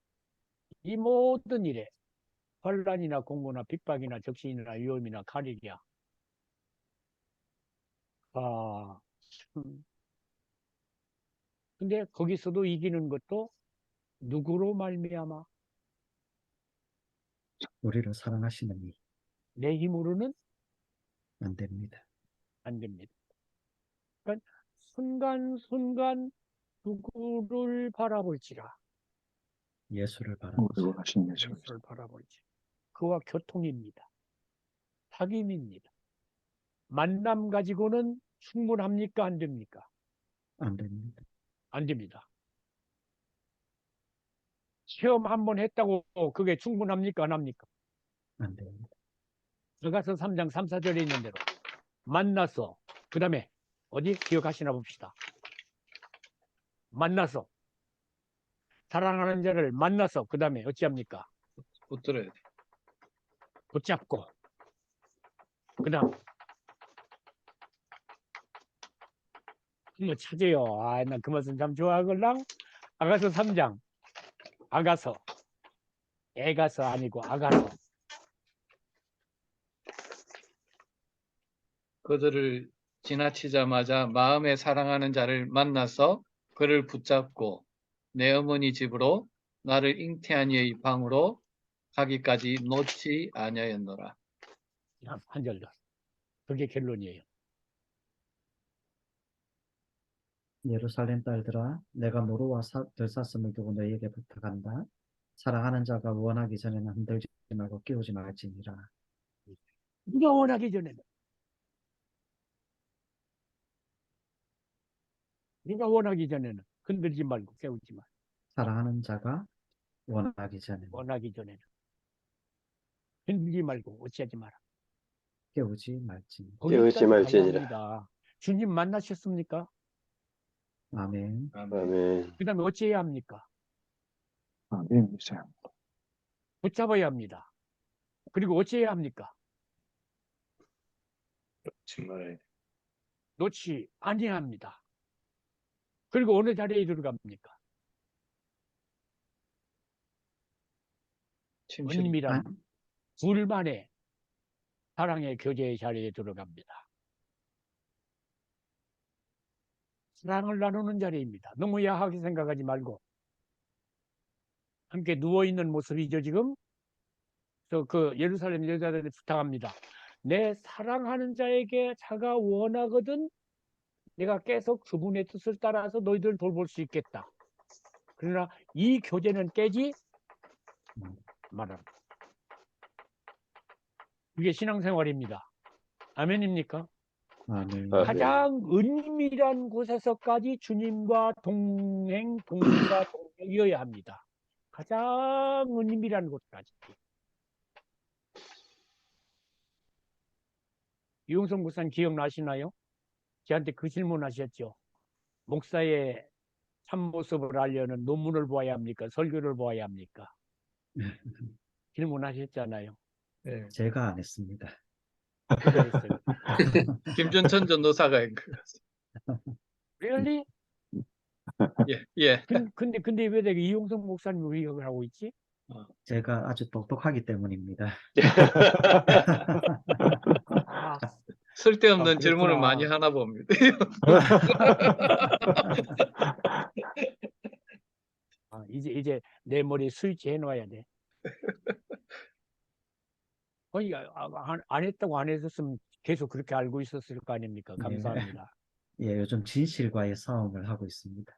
Speaker 2: 이 모든 일에 환난이나 공고나 핍박이나 적신이나 위험이나 가리기야. 아, 근데 거기서도 이기는 것도 누구로 말미암아?
Speaker 4: 우리를 사랑하시는 이
Speaker 2: 내 힘으로는
Speaker 4: 안 됩니다.
Speaker 2: 안 됩니다. 그러니까 순간순간 누구를 바라볼지라.
Speaker 4: 예수를 바라보자.
Speaker 5: 우리가 하신 예수.
Speaker 2: 예수를 바라볼지. 그와 교통입니다. 사귐입니다. 만남 가지고는 충분합니까? 안 됩니까?
Speaker 4: 안 됩니다.
Speaker 2: 안 됩니다. 시험 한번 했다고 그게 충분합니까? 안 합니까?
Speaker 4: 안 됩니다.
Speaker 2: 들어가서 3장 3, 4절에 있는 대로 만나서 그 다음에 어디 기억하시나 봅시다. 만나서 사랑하는 자를 만나서 그 다음에 어찌합니까?
Speaker 1: 붙들어야 돼.
Speaker 2: 붙잡고 그 다음 뭐 찾아요. 아, 나 그 말씀 참 좋아하걸랑. 아가서 3장 아가서 애가서 아니고 아가서
Speaker 1: 그들을 지나치자마자 마음에 사랑하는 자를 만나서 그를 붙잡고 내 어머니 집으로 나를 잉태한 이의 방으로 가기까지 놓지 아니하였노라.
Speaker 2: 한 절 더. 그게 결론이에요.
Speaker 4: 예루살렘 딸들아, 내가 노루와 들사슴을 두고 너희에게 부탁한다. 사랑하는 자가 원하기 전에는 흔들지 말고 끼우지 말지니라.
Speaker 2: 누가 원하기 전에는 누가 원하기 전에는 흔들지 말고 깨우지 말고
Speaker 4: 사랑하는 자가 원하기 전에는
Speaker 2: 원하기 전에는 흔들지 말고 어찌하지 마라.
Speaker 4: 깨우지 말지니라.
Speaker 3: 깨우지
Speaker 2: 거기까지
Speaker 3: 말지니라.
Speaker 2: 가야 합니다. 주님 만나셨습니까?
Speaker 4: 아멘.
Speaker 3: 아멘.
Speaker 2: 그 다음에 어찌해야 합니까?
Speaker 5: 아멘. 이세요.
Speaker 2: 붙잡아야 합니다. 그리고 어찌해야 합니까?
Speaker 6: 정말
Speaker 2: 놓지 아니합니다. 그리고 어느 자리에 들어갑니까?
Speaker 1: 침실.
Speaker 2: 은밀한 둘만의 사랑의 교제의 자리에 들어갑니다. 사랑을 나누는 자리입니다. 너무 야하게 생각하지 말고 함께 누워있는 모습이죠 지금. 그 예루살렘 여자들이 부탁합니다. 내 사랑하는 자에게 자가 원하거든 내가 계속 그분의 뜻을 따라서 너희들 돌볼 수 있겠다. 그러나 이 교제는 깨지 말아라. 이게 신앙생활입니다. 아멘입니까?
Speaker 4: 아멘.
Speaker 3: 아멘.
Speaker 2: 가장 은밀한 곳에서까지 주님과 동행, 동사, 동행이어야 합니다. 가장 은밀한 곳까지. 이용성 목사님 기억나시나요? 저한테 그 질문 하셨죠. 목사의 참모습을 알려는 논문을 보아야 합니까? 설교를 보아야 합니까? 질문하셨잖아요.
Speaker 6: 예.
Speaker 4: 제가 안 했습니다.
Speaker 2: 누가 했어요?
Speaker 1: 김준천 전도사가 한 것 같습니다.
Speaker 2: Really?
Speaker 1: 예, 예.
Speaker 2: 근데 왜 내가 이용성 목사님 의역을 하고 있지?
Speaker 4: 제가 아주 똑똑하기 때문입니다.
Speaker 2: 아,
Speaker 1: 쓸데없는
Speaker 2: 그랬구나.
Speaker 1: 질문을 많이 하나 봅니다.
Speaker 2: 이제 내 머리에 스위치 해놔야 돼. 아니, 안 했다고 안 했었으면 계속 그렇게 알고 있었을 거 아닙니까?
Speaker 4: 네.
Speaker 2: 감사합니다.
Speaker 4: 예, 요즘 진실과의 싸움을 하고 있습니다.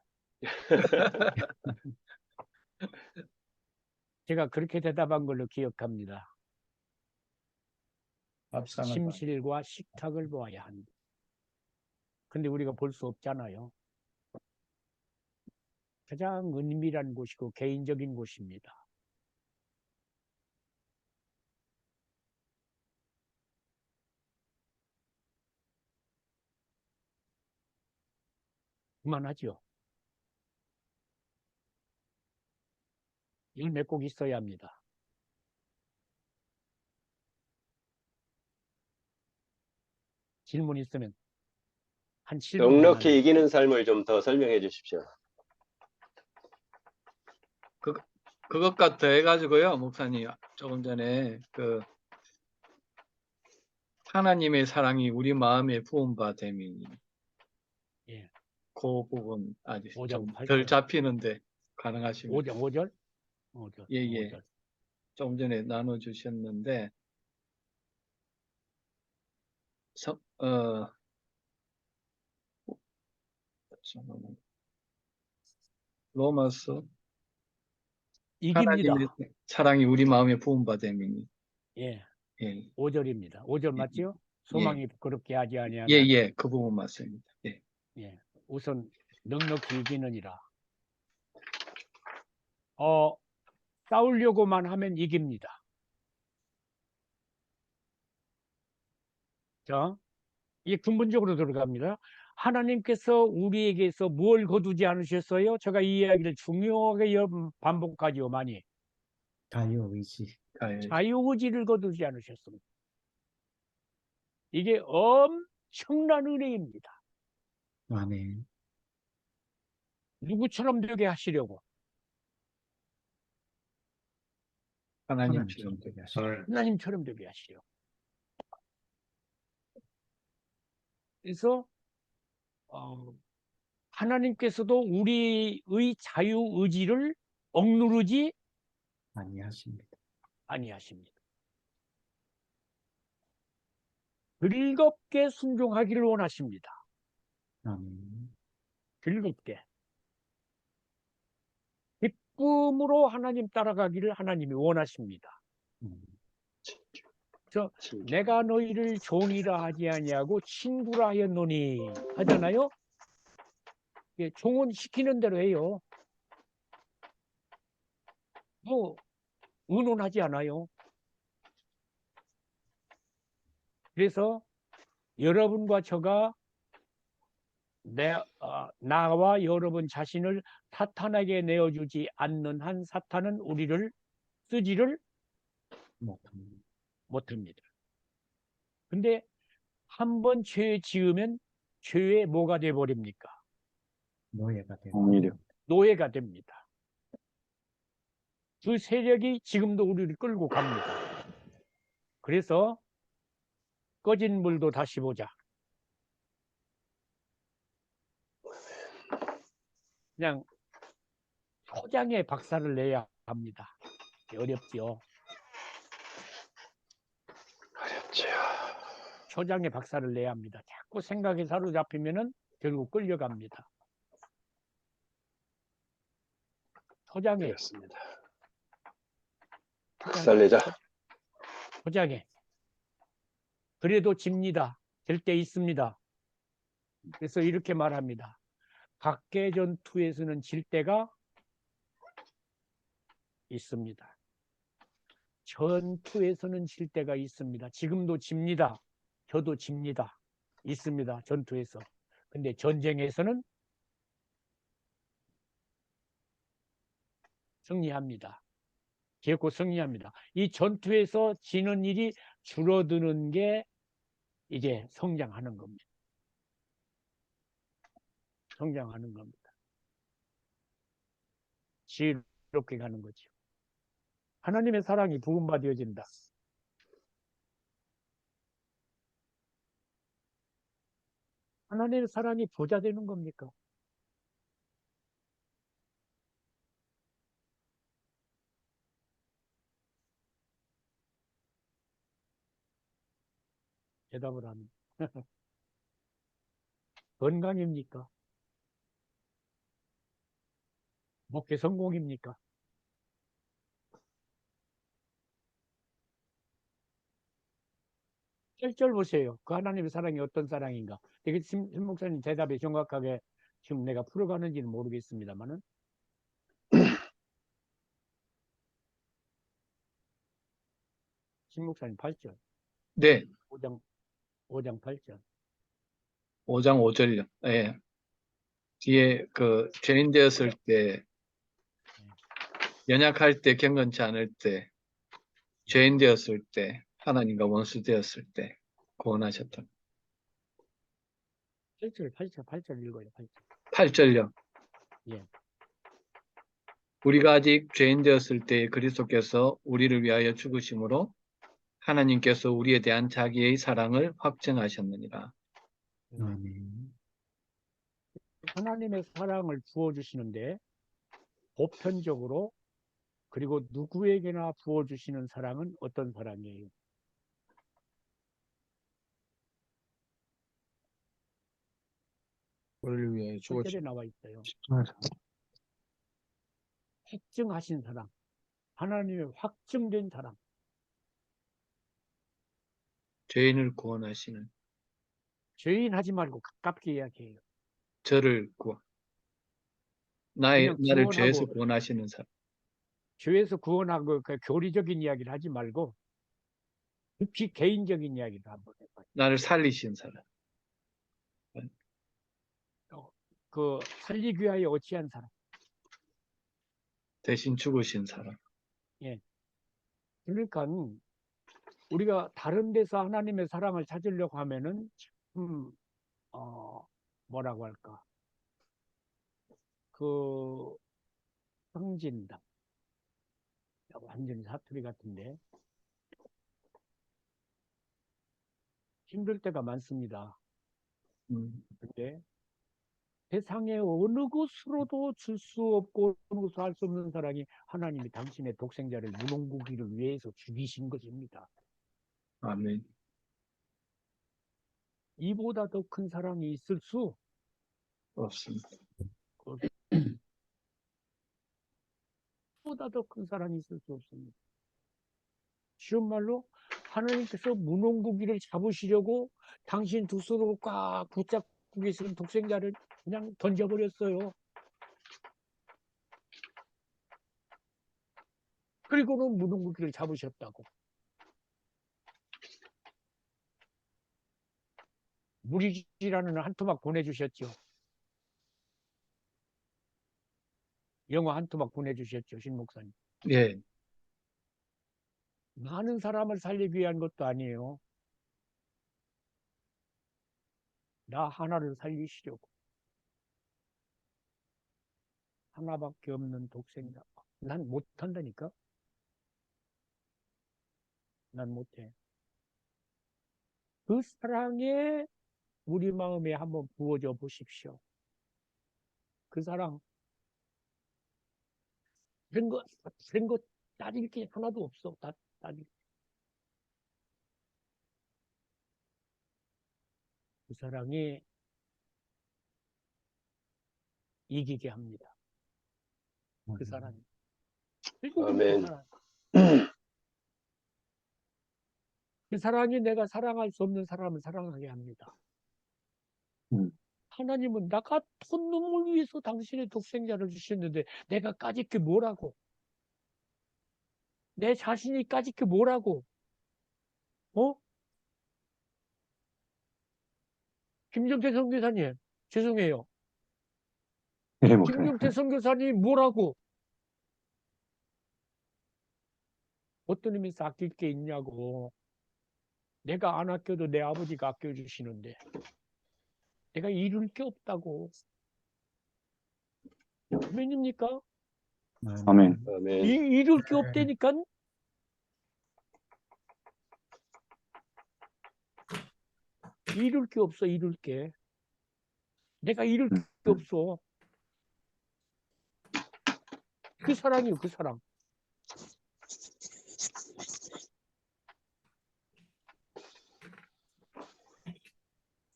Speaker 2: 제가 그렇게 대답한 걸로 기억합니다.
Speaker 6: 밥상을
Speaker 2: 침실과 식탁을 보아야 한다. 근데 우리가 볼 수 없잖아요. 가장 은밀한 곳이고 개인적인 곳입니다. 그만하죠. 열매 꼭 있어야 합니다. 질문 있으면 한 7분만
Speaker 3: 넉넉히 이기는 삶을 좀 더 설명해 주십시오.
Speaker 1: 그것과 더해가지고요, 목사님. 조금 전에 하나님의 사랑이 우리 마음에 부음바 됨이니.
Speaker 2: 예.
Speaker 1: 그 부분 아직
Speaker 2: 5장
Speaker 1: 좀
Speaker 2: 8절.
Speaker 1: 덜 잡히는데 가능하시면.
Speaker 2: 5절? 5절.
Speaker 1: 예, 예. 조금 전에 나눠주셨는데, 잠깐만요. 로마서
Speaker 2: 이깁니다.
Speaker 1: 하나님의 사랑이 우리 마음에 부음바 됨이니.
Speaker 2: 예.
Speaker 1: 예,
Speaker 2: 5절입니다. 5절 맞죠? 소망이 부끄럽게 하지 아니하면.
Speaker 1: 예, 예, 그 부분 맞습니다. 예.
Speaker 2: 예. 우선 넉넉히 이기느니라. 싸우려고만 하면 이깁니다. 자, 이게 근본적으로 들어갑니다. 하나님께서 우리에게서 뭘 거두지 않으셨어요? 제가 이 이야기를 중요하게 반복하지요, 많이.
Speaker 4: 자유의지.
Speaker 2: 자유의지를 거두지 않으셨습니다. 이게 엄청난 은혜입니다.
Speaker 4: 아멘.
Speaker 2: 누구처럼 되게 하시려고?
Speaker 1: 하나님처럼 되게 하시고.
Speaker 2: 하나님처럼 되게 하시려고. 그래서 하나님께서도 우리의 자유의지를 억누르지 아니하십니다. 즐겁게 순종하기를 원하십니다.
Speaker 4: 아멘.
Speaker 2: 즐겁게. 기쁨으로 하나님 따라가기를 하나님이 원하십니다. 내가 너희를 종이라 하지 아니하고 친구라 하였노니 하잖아요. 예, 종은 시키는 대로 해요. 뭐 의논하지 않아요. 그래서 여러분과 저가 나와 여러분 자신을 사탄에게 내어주지 않는 한 사탄은 우리를 쓰지를 못합니다. 근데 한 번 죄 지으면 죄의 뭐가 돼버립니까?
Speaker 4: 노예가 되고.
Speaker 5: 오히려.
Speaker 2: 노예가 됩니다. 그 세력이 지금도 우리를 끌고 갑니다. 그래서 꺼진 물도 다시 보자. 그냥 초장에 박살을 내야 합니다. 어렵지요.
Speaker 3: 어렵지요.
Speaker 2: 초장에 박살을 내야 합니다. 자꾸 생각에 사로잡히면은 결국 끌려갑니다. 초장에.
Speaker 3: 그렇습니다. 박살내자.
Speaker 2: 초장에. 그래도 집니다. 될 때 있습니다. 그래서 이렇게 말합니다. 각계 전투에서는 질 때가 있습니다. 전투에서는 질 때가 있습니다. 지금도 집니다. 저도 집니다. 있습니다. 전투에서. 근데 전쟁에서는 승리합니다. 기어코 승리합니다. 이 전투에서 지는 일이 줄어드는 게 이제 성장하는 겁니다. 성장하는 겁니다. 지혜롭게 가는 거죠. 하나님의 사랑이 부음받아진다. 하나님의 사랑이 부자 되는 겁니까? 대답을 합니다. 건강입니까? 목회 성공입니까? 짤짤 보세요. 그 하나님의 사랑이 어떤 사랑인가? 이게 신 목사님 대답이 정확하게 지금 내가 풀어가는지는 모르겠습니다만은 신 목사님 8절,
Speaker 1: 네,
Speaker 2: 5장 8절.
Speaker 1: 5장 5절이요. 예. 뒤에 그 죄인 되었을 때, 연약할 때, 경건치 않을 때, 죄인 되었을 때, 하나님과 원수 되었을 때 구원하셨다.
Speaker 2: 8절 읽어요. 8절.
Speaker 1: 8절요.
Speaker 2: 예.
Speaker 1: 우리가 아직 죄인 되었을 때 그리스도께서 우리를 위하여 죽으심으로 하나님께서 우리에 대한 자기의 사랑을 확증하셨느니라.
Speaker 4: 아멘.
Speaker 2: 하나님의 사랑을 부어주시는데 보편적으로 그리고 누구에게나 부어주시는 사랑은 어떤 사랑이에요?
Speaker 1: 우리를 위하여
Speaker 2: 8절에 나와 있어요.
Speaker 5: 맞아.
Speaker 2: 확증하신 사랑. 하나님의 확증된 사랑.
Speaker 1: 죄인을 구원하시는,
Speaker 2: 죄인 하지 말고 가깝게 이야기해요.
Speaker 1: 저를
Speaker 2: 그냥
Speaker 1: 나를 죄에서
Speaker 2: 구원하고
Speaker 1: 구원하시는 사람.
Speaker 2: 죄에서 구원하고 그 교리적인 이야기를 하지 말고 깊이 개인적인 이야기를 한번 해봐요.
Speaker 1: 나를 살리신 사람.
Speaker 2: 그 살리기 위하여 어찌한 사람.
Speaker 1: 대신 죽으신 사람.
Speaker 2: 그러니까 우리가 다른 데서 하나님의 사랑을 찾으려고 하면은 뭐라고 할까? 그 성진당 완전히 사투리 같은데 힘들 때가 많습니다. 근데 세상에 어느 곳으로도 줄 수 없고 어느 곳으로 할 수 없는 사랑이 하나님이 당신의 독생자를 무농구기를 위해서 죽이신 것입니다.
Speaker 1: 아멘.
Speaker 2: 이보다 더 큰 사랑이 있을 수
Speaker 1: 없습니다.
Speaker 2: 보다 더 큰 사랑이 있을 수 없습니다. 쉬운 말로 하나님께서 무농구기를 잡으시려고 당신 두 손으로 꽉 붙잡고 계시는 독생자를 그냥 던져버렸어요. 그리고는 무농구기를 잡으셨다고. 무리지라는 한 토막 보내주셨죠. 영어 한 토막 보내주셨죠. 신 목사님.
Speaker 1: 예.
Speaker 2: 많은 사람을 살리기 위한 것도 아니에요. 나 하나를 살리시려고. 하나밖에 없는 독생자. 난 못한다니까? 난 못해. 그 사랑에 우리 마음에 한번 부어줘 보십시오. 그 사랑. 그런 거 따질 게 하나도 없어. 따질. 그 사랑이 이기게 합니다. 그 사랑이.
Speaker 3: 아멘.
Speaker 2: 그 사랑이 내가 사랑할 수 없는 사람을 사랑하게 합니다. 하나님은 나 같은 놈을 위해서 당신의 독생자를 주셨는데 내가 까짓 게 뭐라고? 내 자신이 까짓 게 뭐라고? 김정태 선교사님, 죄송해요.
Speaker 5: 예, 목사님.
Speaker 2: 김정태 선교사님 뭐라고? 어떤 의미에서 아낄 게 있냐고. 내가 안 아껴도 내 아버지가 아껴주시는데 내가 이룰 게 없다고. 아멘입니까?
Speaker 5: 아멘.
Speaker 3: 아멘.
Speaker 2: 이룰 게 없다니까. 이룰 게 없어. 이룰 게. 내가 이룰 게 없어. 그 사랑이요. 그 사랑.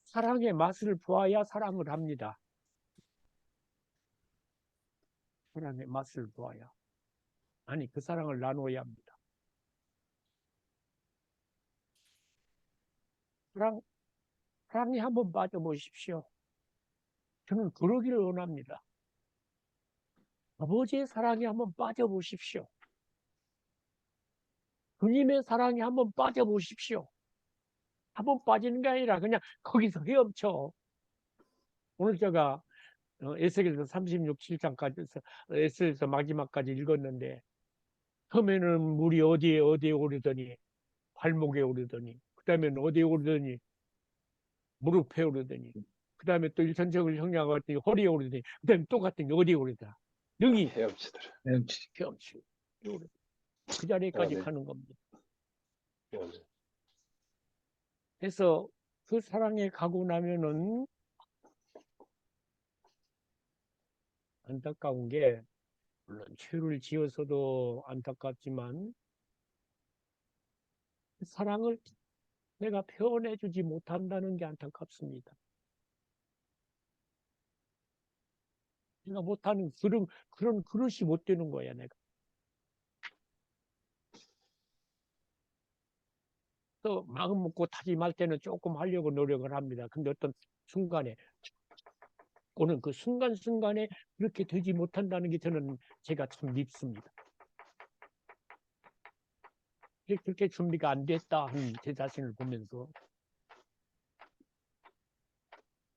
Speaker 2: 사랑의 맛을 보아야 사랑을 합니다. 사랑의 맛을 보아야. 아니, 그 사랑을 나눠야 합니다. 사랑에 한번 빠져보십시오. 저는 그러기를 원합니다. 아버지의 사랑에 한번 빠져보십시오. 주님의 사랑에 한번 빠져보십시오. 한번 빠지는 게 아니라 그냥 거기서 헤엄쳐. 오늘 제가 에스겔서 36, 7장까지 에스겔서 마지막까지 읽었는데 처음에는 물이 어디에 오르더니 발목에 오르더니 그 다음에는 어디에 오르더니 무릎에 오르더니 그 다음에 또 일천적을 형량하고 갔더니 허리에 오르더니 그 다음에 또 갔더니 어디에 오르더라. 능히
Speaker 3: 헤엄치더라.
Speaker 2: 헤엄치고 그 자리까지
Speaker 3: 아멘.
Speaker 2: 가는 겁니다.
Speaker 3: 아멘.
Speaker 2: 그래서 그 사랑에 가고 나면은 안타까운 게 물론 죄를 지어서도 안타깝지만 사랑을 내가 표현해 주지 못한다는 게 안타깝습니다. 내가 못하는 그런 그릇이 못 되는 거야, 내가. 또 마음 먹고 다짐할 때는 조금 하려고 노력을 합니다. 근데 어떤 순간에 오는 그 순간순간에 그렇게 되지 못한다는 게 저는 제가 참 밉습니다. 그렇게 준비가 안 됐다 하는 제 자신을 보면서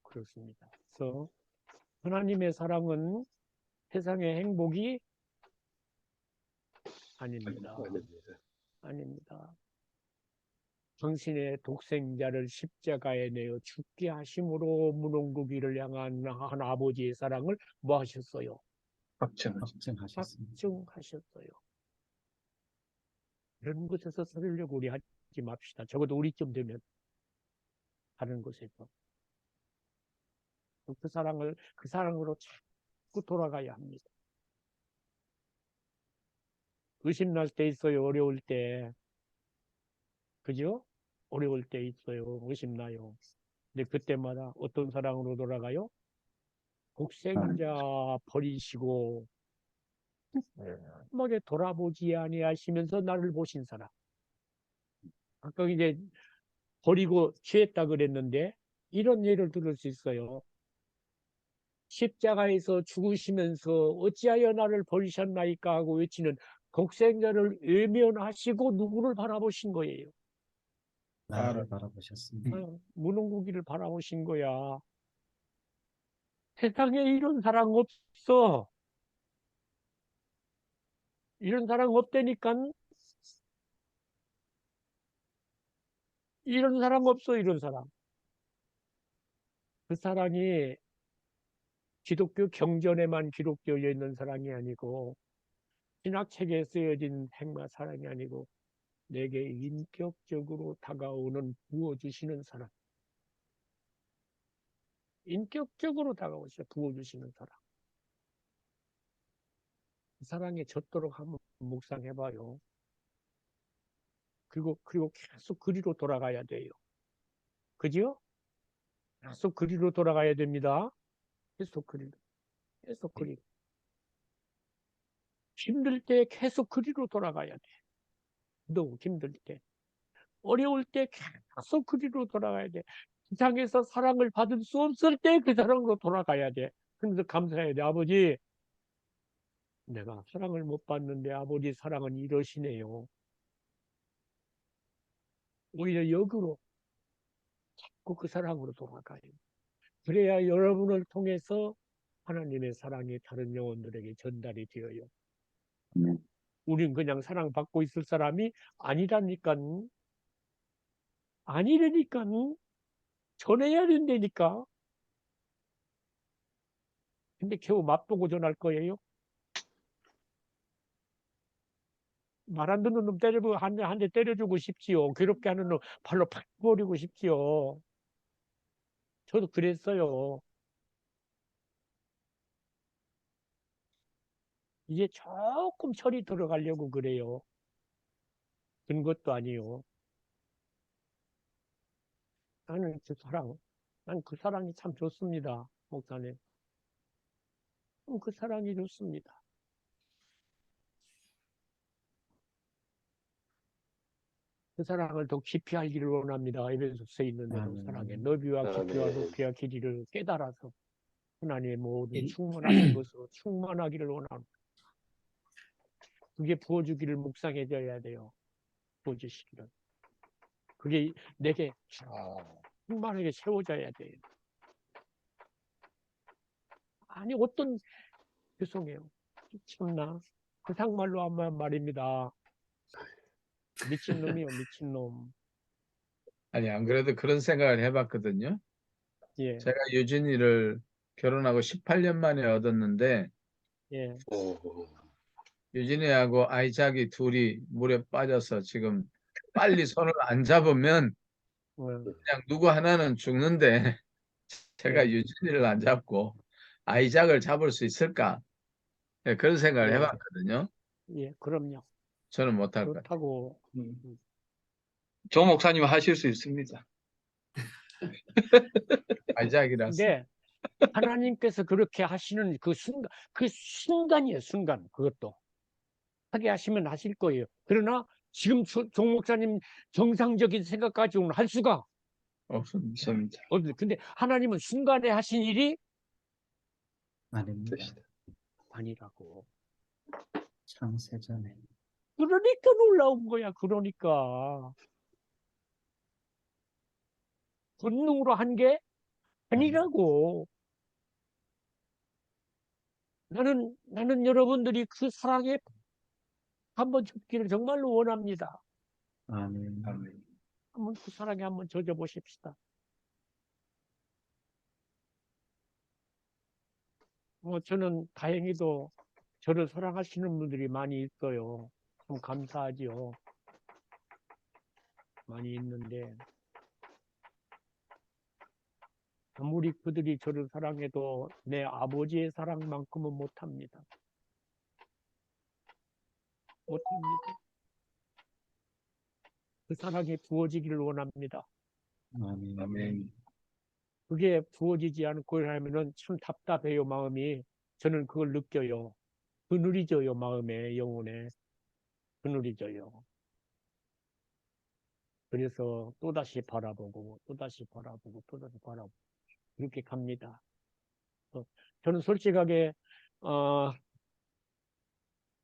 Speaker 2: 그렇습니다. 그래서 하나님의 사랑은 세상의 행복이 아닙니다.
Speaker 3: 아닙니다.
Speaker 2: 아닙니다. 당신의 독생자를 십자가에 내어 죽게 하심으로 무농구기를 향한 한 아버지의 사랑을 뭐 하셨어요?
Speaker 4: 확증하셨습니다.
Speaker 2: 확증하셨어요. 이런 곳에서 서려고 우리 하지 맙시다. 적어도 우리쯤 되면 다른 곳에서 그 사랑으로 자꾸 돌아가야 합니다. 의심날 때 있어요. 어려울 때. 그죠? 어려울 때 있어요. 의심나요. 근데 그때마다 어떤 사랑으로 돌아가요? 독생자 버리시고 막 돌아보지 아니하시면서 나를 보신 사람. 아까 이제 버리고 취했다 그랬는데 이런 예를 들을 수 있어요. 십자가에서 죽으시면서 어찌하여 나를 버리셨나이까 하고 외치는 독생자를 외면하시고 누구를 바라보신 거예요?
Speaker 4: 나를 바라보셨습니다.
Speaker 2: 무능구기를 바라보신 거야. 세상에 이런 사랑 없어. 이런 사랑 없다니까. 이런 사랑 없어. 이런 사랑. 그 사랑이 기독교 경전에만 기록되어 있는 사랑이 아니고 신학책에 쓰여진 행마 사랑이 아니고 내게 인격적으로 다가오는 부어주시는 사랑. 인격적으로 다가오셔 부어주시는 사랑. 그 사랑에 젖도록 한번 묵상해봐요. 그리고 계속 그리로 돌아가야 돼요. 그죠? 계속 그리로 돌아가야 됩니다. 계속 그리로. 계속 그리로. 힘들 때 계속 그리로 돌아가야 돼. 너무 힘들 때. 어려울 때 계속 그리로 돌아가야 돼. 세상에서 사랑을 받을 수 없을 때 그 사랑으로 돌아가야 돼. 그래서 감사해야 돼. 아버지, 내가 사랑을 못 받는데 아버지 사랑은 이러시네요. 오히려 역으로 자꾸 그 사랑으로 돌아가요. 그래야 여러분을 통해서 하나님의 사랑이 다른 영혼들에게 전달이 되어요. 우린 그냥 사랑받고 있을 사람이 아니라니까. 아니라니까. 전해야 된다니까. 근데 겨우 맛보고 전할 거예요? 말 안 듣는 놈 때리고 한 대 때려주고 싶지요. 괴롭게 하는 놈 발로 팍 버리고 싶지요. 저도 그랬어요. 이제 조금 철이 들어가려고 그래요. 그런 것도 아니요. 나는 난 그 사랑이 참 좋습니다. 목사님. 그 사랑이 좋습니다. 그 사랑을 더 깊이 알기를 원합니다. 에베소서에 있는 대로 사랑의 너비와 깊이와
Speaker 3: 아멘.
Speaker 2: 높이와 길이를 깨달아서 하나님의 모든 충만하신 것으로 충만하기를 원합니다. 그게 부어주기를 묵상해져야 돼요. 부어주시기를. 그게 내게 충만하게 채워져야 돼요. 아니 죄송해요. 참나 세상말로 하면 말입니다. 미친놈이요, 미친놈.
Speaker 6: 아니, 안 그래도 그런 생각을 해봤거든요.
Speaker 2: 예,
Speaker 6: 제가 유진이를 결혼하고 18년 만에 얻었는데,
Speaker 2: 예,
Speaker 3: 오,
Speaker 6: 유진이하고 아이작이 둘이 물에 빠져서 지금 빨리 손을 안 잡으면
Speaker 2: 어,
Speaker 6: 그냥 누구 하나는 죽는데, 제가
Speaker 2: 예,
Speaker 6: 유진이를 안 잡고 아이작을 잡을 수 있을까? 네, 그런 생각을
Speaker 2: 예,
Speaker 6: 해봤거든요.
Speaker 2: 예, 그럼요.
Speaker 6: 저는 못할 것 같아요.
Speaker 2: 그렇다고.
Speaker 1: 조 목사님 하실 수 있습니다.
Speaker 6: 아이작이라서.
Speaker 2: 근데 하나님께서 그렇게 하시는 그 순간이에요, 순간. 그것도. 하게 하시면 하실 거예요. 그러나 지금 종 목사님 정상적인 생각 가지고는 할 수가
Speaker 6: 없습니다.
Speaker 2: 없어요. 근데 하나님은 순간에 하신 일이
Speaker 4: 아닙니다.
Speaker 2: 아니라고.
Speaker 4: 창세전에.
Speaker 2: 그러니까 놀라운 거야. 그러니까. 본능으로 한 게 아니라고. 나는 여러분들이 그 사랑에 한번 젖기를 정말로 원합니다.
Speaker 4: 아멘.
Speaker 2: 한번 그 사랑에 한번 젖어 보십시다. 저는 다행히도 저를 사랑하시는 분들이 많이 있어요. 참 감사하지요. 많이 있는데 아무리 그들이 저를 사랑해도 내 아버지의 사랑만큼은 못합니다. 못합니다. 그 사랑이 부어지기를 원합니다.
Speaker 4: 아멘.
Speaker 2: 그게 부어지지 않고 하면은 참 답답해요, 마음이. 저는 그걸 느껴요. 그늘이져요, 마음에, 영혼에. 그늘이져요. 그래서 또다시 바라보고, 또다시 바라보고, 또다시 바라보고, 그렇게 갑니다. 저는 솔직하게,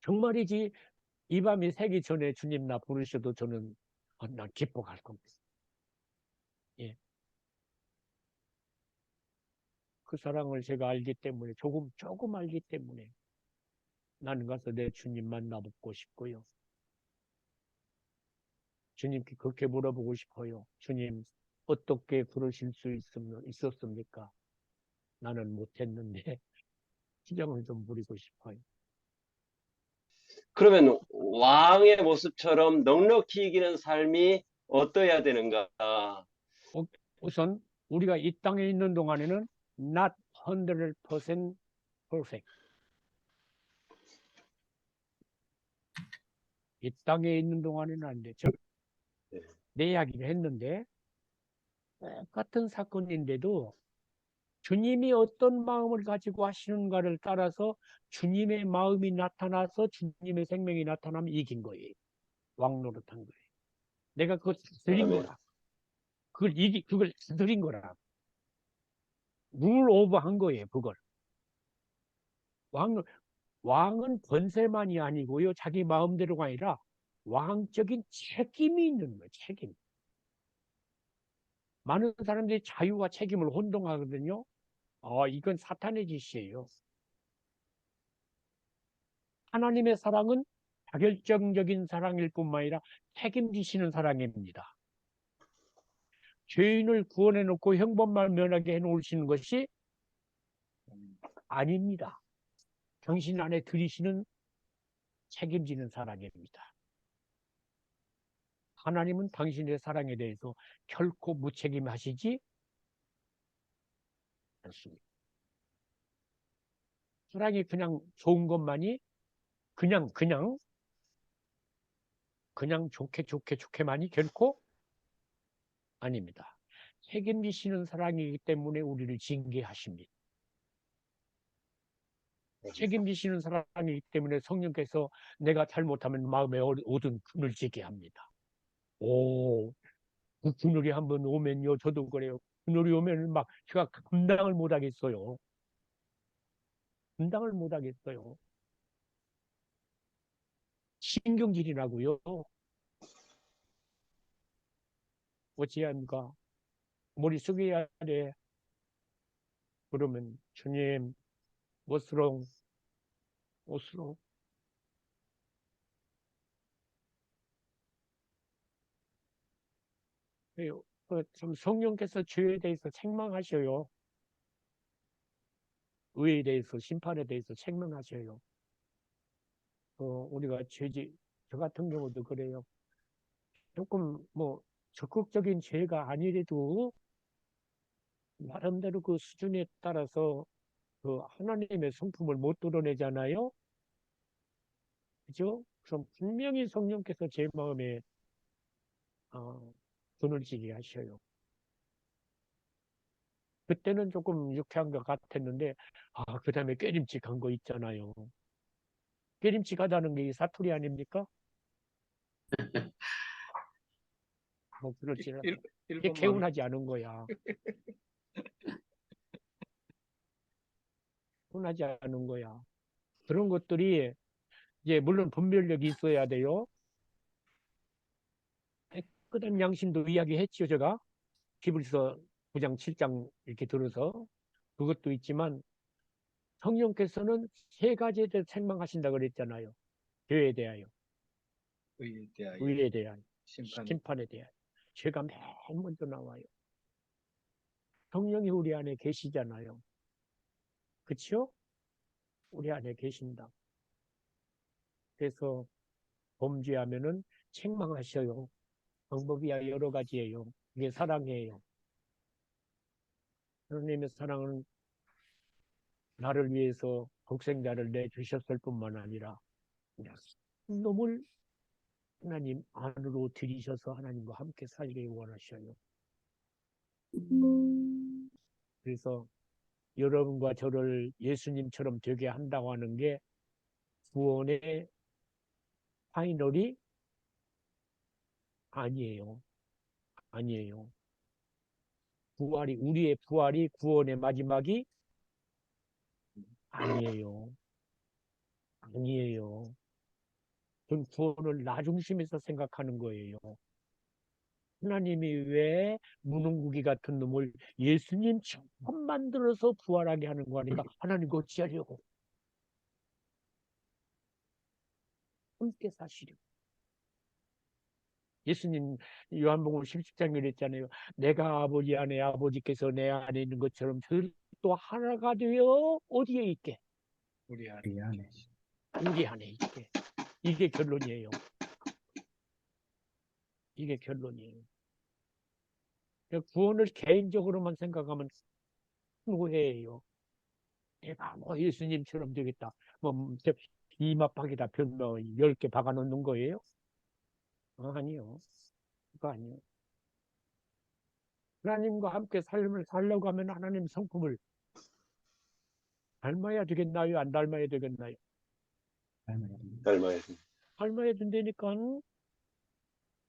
Speaker 2: 정말이지, 이 밤이 새기 전에 주님 나 부르셔도 저는, 난 기뻐할 겁니다. 예. 그 사랑을 제가 알기 때문에, 조금 알기 때문에, 나는 가서 내 주님 만나보고 싶고요. 주님께 그렇게 물어보고 싶어요. 주님, 어떻게 그러실 수 있었습니까? 나는 못했는데, 시정을 좀 부리고 싶어요.
Speaker 3: 그러면 왕의 모습처럼 넉넉히 이기는 삶이 어떠해야 되는가?
Speaker 2: 우선, 우리가 이 땅에 있는 동안에는 not 100% perfect. 이 땅에 있는 동안에는 안 되죠. 내 이야기를 했는데, 똑같은 사건인데도 주님이 어떤 마음을 가지고 하시는가를 따라서 주님의 마음이 나타나서 주님의 생명이 나타나면 이긴 거예요. 왕노릇한 거예요. 내가 그걸 드린
Speaker 3: 아멘.
Speaker 2: 거라. 그걸 드린 거라. 룰 오버 한 거예요, 그걸. 왕은 권세만이 아니고요. 자기 마음대로가 아니라 왕적인 책임이 있는 거예요, 책임. 많은 사람들이 자유와 책임을 혼동하거든요. 이건 사탄의 짓이에요. 하나님의 사랑은 자결정적인 사랑일 뿐만 아니라 책임지시는 사랑입니다. 죄인을 구원해 놓고 형벌만 면하게 해 놓으시는 것이 아닙니다. 당신 안에 들이시는 책임지는 사랑입니다. 하나님은 당신의 사랑에 대해서 결코 무책임하시지 않습니다. 사랑이 그냥 좋은 것만이 그냥 좋게만이 결코 아닙니다. 책임지시는 사랑이기 때문에 우리를 징계하십니다. 책임지시는 사랑이기 때문에 성령께서 내가 잘못하면 마음에 얻은 그늘지게 합니다. 오, 그 그늘이 한번 오면요, 저도 그래요. 그늘이 오면 막 제가 감당을 못 하겠어요. 감당을 못 하겠어요. 신경질이라고요. 어찌합니까? 머릿속에 해야 돼. 그러면 주님, 옷으로 참 성령께서 죄에 대해서 책망하셔요. 의에 대해서, 심판에 대해서 책망하셔요. 우리가 저 같은 경우도 그래요. 조금 적극적인 죄가 아니래도 나름대로 그 수준에 따라서 그 하나님의 성품을 못 드러내잖아요. 그죠? 그럼 분명히 성령께서 제 마음에 눈을 지게 하셔요. 그때는 조금 유쾌한 것 같았는데, 그 다음에 깨림칙한 거 있잖아요. 깨림칙하다는 게 사투리 아닙니까? 그렇지. 이게 개운하지 않은 거야. 개운하지 않은 거야. 그런 것들이 이제 물론 분별력이 있어야 돼요. 깨끗한 양심도 이야기했죠, 제가. 히브리서 9장 7장 이렇게 들어서 그것도 있지만 성령께서는 세 가지에 대해서 책망하신다 그랬잖아요. 죄에 대하여, 의에 대하여, 심판에 대하여. 죄가 맨 먼저 나와요. 성령이 우리 안에 계시잖아요. 그렇죠? 우리 안에 계신다. 그래서 범죄하면은 책망하셔요. 방법이 여러 가지예요. 이게 사랑이에요. 하나님의 사랑은 나를 위해서 독생자를 내주셨을 뿐만 아니라 놈을 하나님 안으로 들이셔서 하나님과 함께 살기 원하셔요. 그래서 여러분과 저를 예수님처럼 되게 한다고 하는 게 구원의 파이널이 아니에요. 아니에요. 우리의 부활이 구원의 마지막이 아니에요. 아니에요. 그건 구원을 나 중심에서 생각하는 거예요. 하나님이 왜 무능구기 같은 놈을 예수님처럼 만들어서 부활하게 하는 거 아닌가? 하나님과 어찌하려고? 함께 사시려고. 예수님 요한복음 17장에 그랬잖아요. 내가 아버지 안에 아버지께서 내 안에 있는 것처럼 저희를 또 하나가 되어 어디에 있게?
Speaker 1: 우리 안에.
Speaker 2: 우리 안에 있게. 이게 결론이에요. 이게 결론이에요. 구원을 개인적으로만 생각하면 후회해요. 내가 예수님처럼 되겠다. 이마박에다 별명 10개 박아놓는 거예요? 아니요. 그거 아니에요. 하나님과 함께 삶을 살려고 하면 하나님 성품을 닮아야 되겠나요? 안 닮아야 되겠나요?
Speaker 3: 닮아야지.
Speaker 2: 닮아야 된다니까.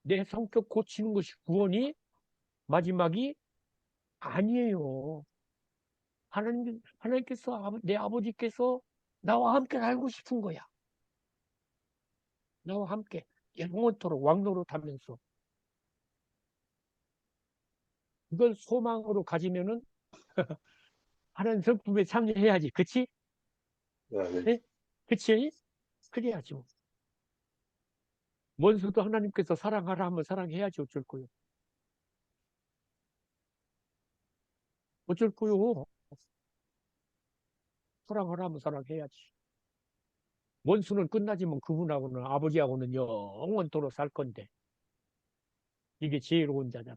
Speaker 2: 내 성격 고치는 것이 구원이 마지막이 아니에요. 하나님께서, 내 아버지께서 나와 함께 살고 싶은 거야. 나와 함께 영원토록 왕노릇 하면서. 그걸 소망으로 가지면은 하나님 성품에 참여해야지. 그치?
Speaker 3: 네.
Speaker 2: 네? 그치? 그래야죠. 원수도 하나님께서 사랑하라 하면 사랑해야지 어쩔 거요. 어쩔 거요. 사랑하라 하면 사랑해야지. 원수는 끝나지만 그분하고는 아버지하고는 영원토록 살 건데. 이게 지혜로운 자잖아.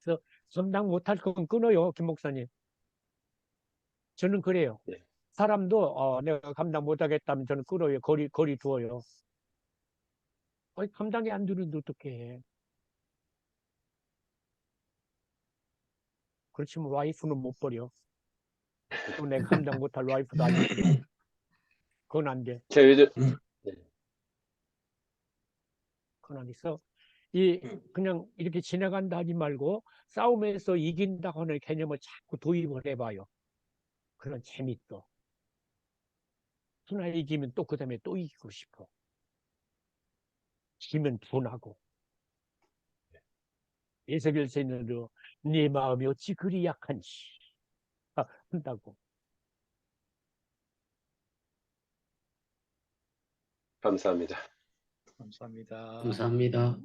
Speaker 2: 그래서 감당 못할 건 끊어요, 김 목사님. 저는 그래요.
Speaker 3: 네.
Speaker 2: 사람도 내가 감당 못하겠다면 저는 끊어요. 거리 두어요. 감당이 안 되는데 어떻게 해. 그렇지만 와이프는 못 버려. 또 내가 감당 못할 와이프도 아닌데. 그건 안 돼.
Speaker 3: 제가 요즘
Speaker 2: 그건 안 있어. 그냥 이렇게 지나간다 하지 말고 싸움에서 이긴다고 하는 개념을 자꾸 도입을 해봐요. 그런 재밌어. 하나 이기면 또 그 다음에 또 이기고 싶어. 지면 분하고. 예수께서 있는 네 마음이 어찌 그리 약한지 한다고.
Speaker 3: 감사합니다.
Speaker 1: 감사합니다.
Speaker 8: 감사합니다.